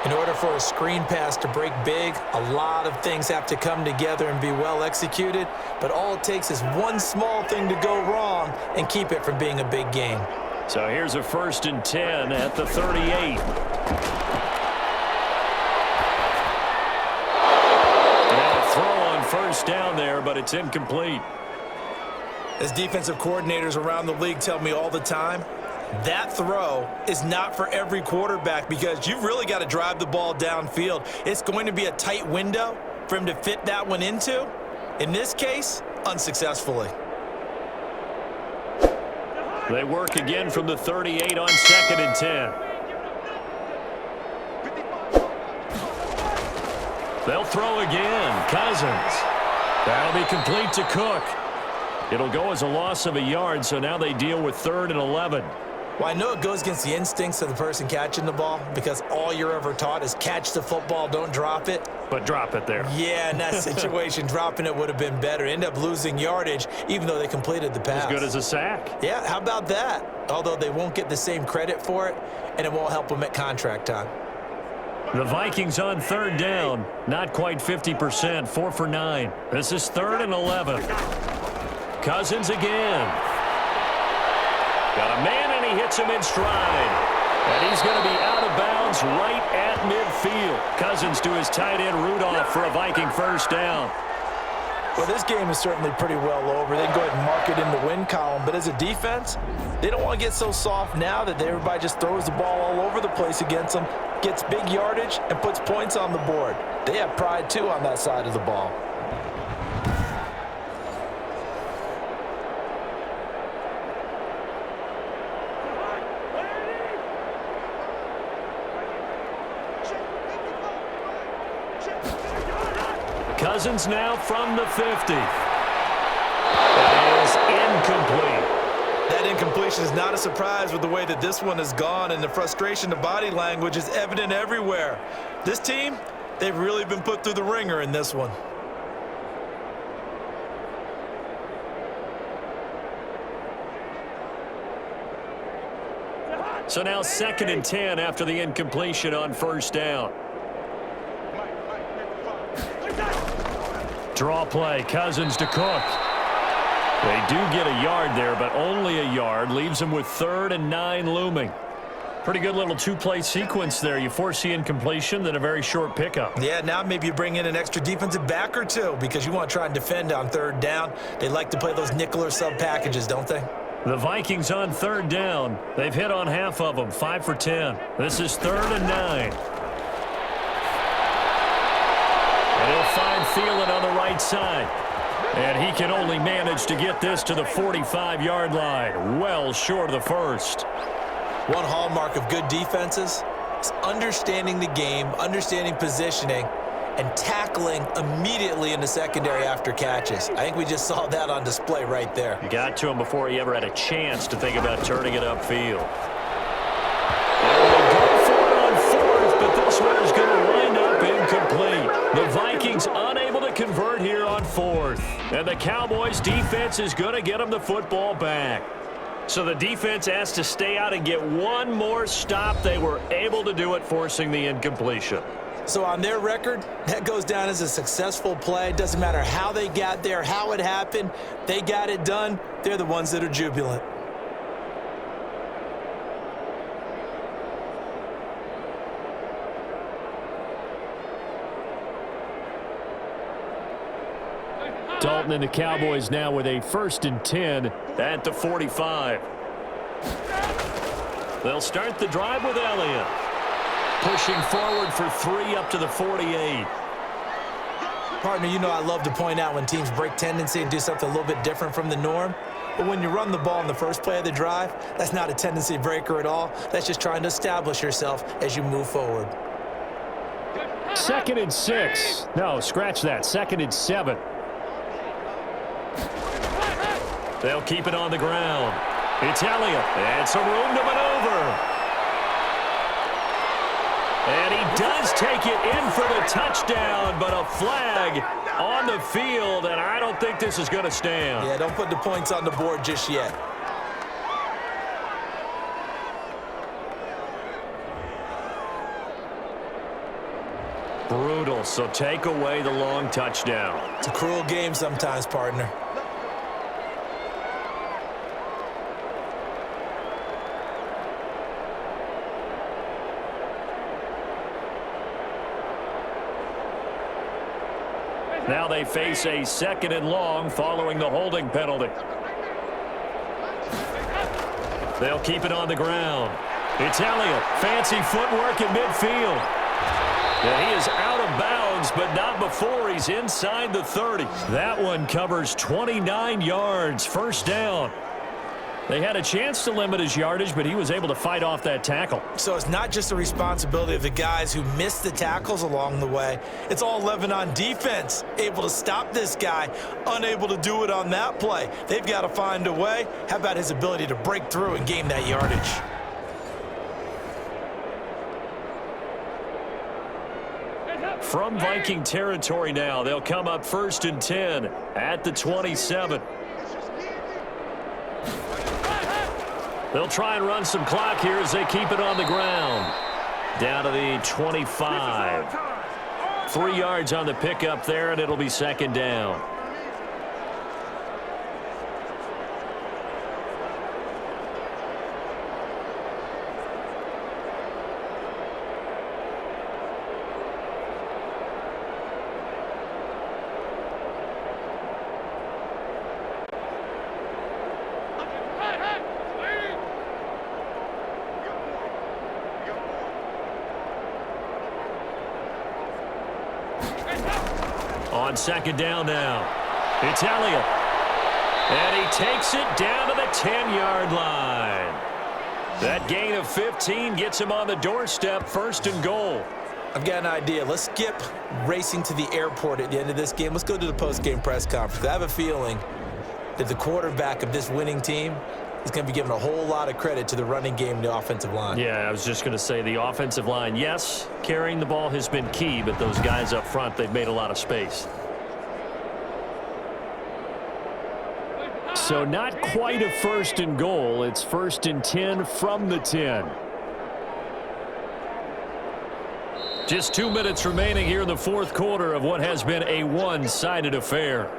S4: In order for a screen pass to break big, a lot of things have to come together and be well executed. But all it takes is one small thing to go wrong and keep it from being a big game.
S3: So here's a 1st and 10 at the 38. First down there, but it's incomplete.
S4: As defensive coordinators around the league tell me all the time, that throw is not for every quarterback because you've really got to drive the ball downfield. It's going to be a tight window for him to fit that one into. In this case, unsuccessfully.
S3: They work again from the 38 on 2nd and 10. They'll throw again. Cousins. That'll be complete to Cook. It'll go as a loss of a yard, so now they deal with 3rd and 11.
S4: Well, I know it goes against the instincts of the person catching the ball because all you're ever taught is catch the football, don't drop it.
S3: But drop it there.
S4: Yeah, in that situation, dropping it would have been better. End up losing yardage, even though they completed the pass.
S3: As good as a sack.
S4: Yeah, how about that? Although they won't get the same credit for it, and it won't help them at contract time.
S3: The Vikings on 3rd down. Not quite 50%, 4 for 9. This is 3rd and 11. Cousins again. Got a man, and he hits him in stride. And he's going to be out of bounds right at midfield. Cousins to his tight end Rudolph for a Viking 1st down.
S4: Well, this game is certainly pretty well over. They can go ahead and mark it in the win column. But as a defense, they don't want to get so soft now that everybody just throws the ball all over the place against them, gets big yardage, and puts points on the board. They have pride, too, on that side of the ball.
S3: Cousins now from the 50. That is incomplete.
S4: That incompletion is not a surprise with the way that this one has gone, and the frustration, the body language is evident everywhere. This team, they've really been put through the ringer in this one.
S3: So now 2nd and 10 after the incompletion on 1st down. Draw play, Cousins to Cook. They do get a yard there, but only a yard. Leaves them with 3rd and 9 looming. Pretty good little 2-play sequence there. You force the incompletion, then a very short pickup.
S4: Yeah, now maybe you bring in an extra defensive back or two because you want to try and defend on 3rd down. They like to play those nickel or sub packages, don't they?
S3: The Vikings on 3rd down. They've hit on half of them, 5 for 10. This is 3rd and 9. And he'll find Thielen on the right side. And he can only manage to get this to the 45-yard line, well short of the 1st.
S4: One hallmark of good defenses is understanding the game, understanding positioning, and tackling immediately in the secondary after catches. I think we just saw that on display right there.
S3: You got to him before he ever had a chance to think about turning it upfield. But this one is going to wind up incomplete. The Vikings unable to convert here on 4th. And the Cowboys defense is going to get them the football back. So the defense has to stay out and get one more stop. They were able to do it, forcing the incompletion.
S4: So on their record, that goes down as a successful play. Doesn't matter how they got there, how it happened. They got it done. They're the ones that are jubilant.
S3: Dalton and the Cowboys now with a 1st and 10 at the 45. They'll start the drive with Elliott. Pushing forward for 3 up to the 48.
S4: Partner, you know I love to point out when teams break tendency and do something a little bit different from the norm. But when you run the ball in the first play of the drive, that's not a tendency breaker at all. That's just trying to establish yourself as you move forward.
S3: 2nd and 6. No, scratch that. 2nd and 7. They'll keep it on the ground. It's Elliott. And some room to maneuver. And he does take it in for the touchdown, but a flag on the field, and I don't think this is going to stand.
S4: Yeah, don't put the points on the board just yet.
S3: Brutal, so take away the long touchdown.
S4: It's a cruel game sometimes, partner.
S3: Now they face a 2nd and long following the holding penalty. They'll keep it on the ground. It's Elliott. Fancy footwork in midfield. And he is out of bounds, but not before he's inside the 30. That one covers 29 yards. 1st down. They had a chance to limit his yardage, but he was able to fight off that tackle.
S4: So it's not just the responsibility of the guys who missed the tackles along the way. It's all 11 on defense, able to stop this guy, unable to do it on that play. They've got to find a way. How about his ability to break through and gain that yardage?
S3: From Viking territory now, they'll come up 1st and 10 at the 27. They'll try and run some clock here as they keep it on the ground. Down to the 25. 3 yards on the pickup there, and it'll be 2nd down. On 2nd down now, it's Elliott. And he takes it down to the 10-yard line. That gain of 15 gets him on the doorstep, 1st and goal.
S4: I've got an idea. Let's skip racing to the airport at the end of this game. Let's go to the post-game press conference. I have a feeling that the quarterback of this winning team is going to be given a whole lot of credit to the running game and the offensive line.
S3: Yeah, I was just going to say the offensive line, yes, carrying the ball has been key, but those guys up front, they've made a lot of space. So not quite a 1st and goal. It's 1st and 10 from the 10. Just 2 minutes remaining here in the 4th quarter of what has been a one-sided affair.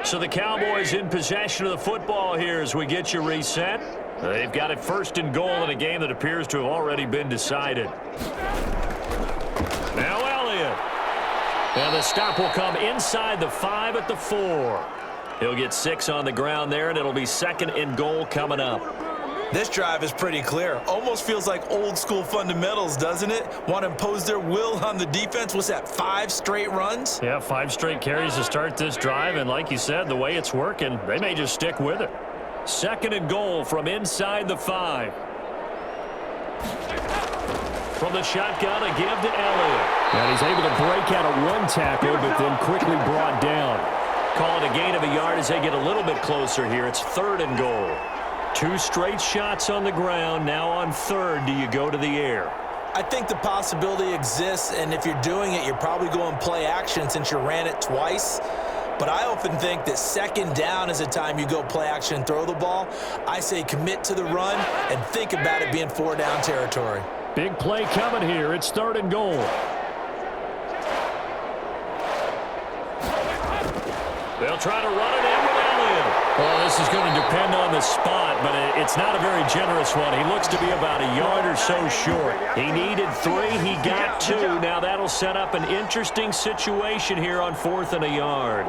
S3: So the Cowboys in possession of the football here as we get you reset. They've got it 1st and goal in a game that appears to have already been decided. Now Elliott. And the stop will come inside the 5 at the 4. He'll get 6 on the ground there, and it'll be 2nd and goal coming up.
S4: This drive is pretty clear. Almost feels like old-school fundamentals, doesn't it? Want to impose their will on the defense. What's that, 5 straight runs?
S3: Yeah, 5 straight carries to start this drive, and like you said, the way it's working, they may just stick with it. 2nd and goal from inside the 5. From the shotgun, a give to Elliott. And he's able to break out of 1 tackle, but then quickly brought down. Call it a gain of a yard as they get a little bit closer here. It's 3rd and goal. 2 straight shots on the ground. Now on 3rd, do you go to the air?
S4: I think the possibility exists, and if you're doing it, you're probably going play action since you ran it twice. But I often think that 2nd down is a time you go play action and throw the ball. I say commit to the run and think about it being 4-down territory.
S3: Big play coming here. It's 3rd and goal. They'll try to run it in with Elliott. Well, this is going to depend on the spot, but it's not a very generous one. He looks to be about a yard or so short. He needed 3. He got 2. Now that'll set up an interesting situation here on 4th and a yard.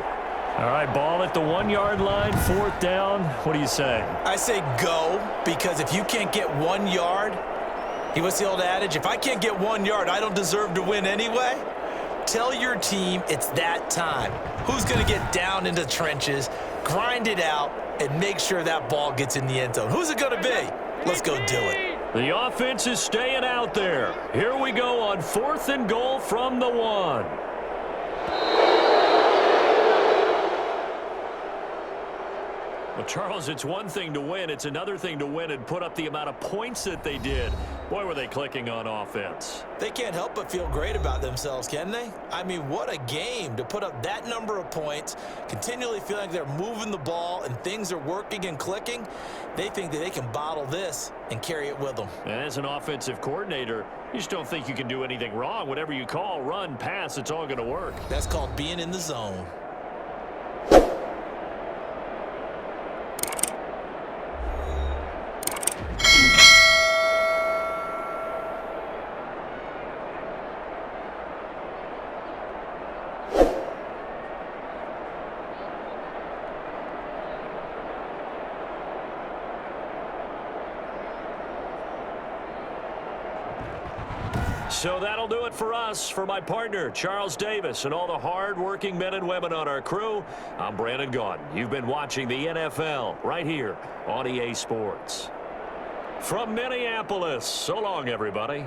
S3: All right, ball at the 1-yard line, 4th down. What do you say?
S4: I say go, because if you can't get 1 yard, what's the old adage? If I can't get 1 yard, I don't deserve to win anyway. Tell your team it's that time. Who's going to get down into the trenches, grind it out, and make sure that ball gets in the end zone? Who's it going to be? Let's go do it.
S3: The offense is staying out there. Here we go on 4th and goal from the 1. Well, Charles, it's one thing to win. It's another thing to win and put up the amount of points that they did. Boy, were they clicking on offense.
S4: They can't help but feel great about themselves, can they? I mean, what a game to put up that number of points, continually feeling like they're moving the ball and things are working and clicking. They think that they can bottle this and carry it with them.
S3: And as an offensive coordinator, you just don't think you can do anything wrong. Whatever you call, run, pass, it's all going to work.
S4: That's called being in the zone.
S3: So that'll do it for us. For my partner, Charles Davis, and all the hard-working men and women on our crew, I'm Brandon Gaudin. You've been watching the NFL right here on EA Sports. From Minneapolis, so long, everybody.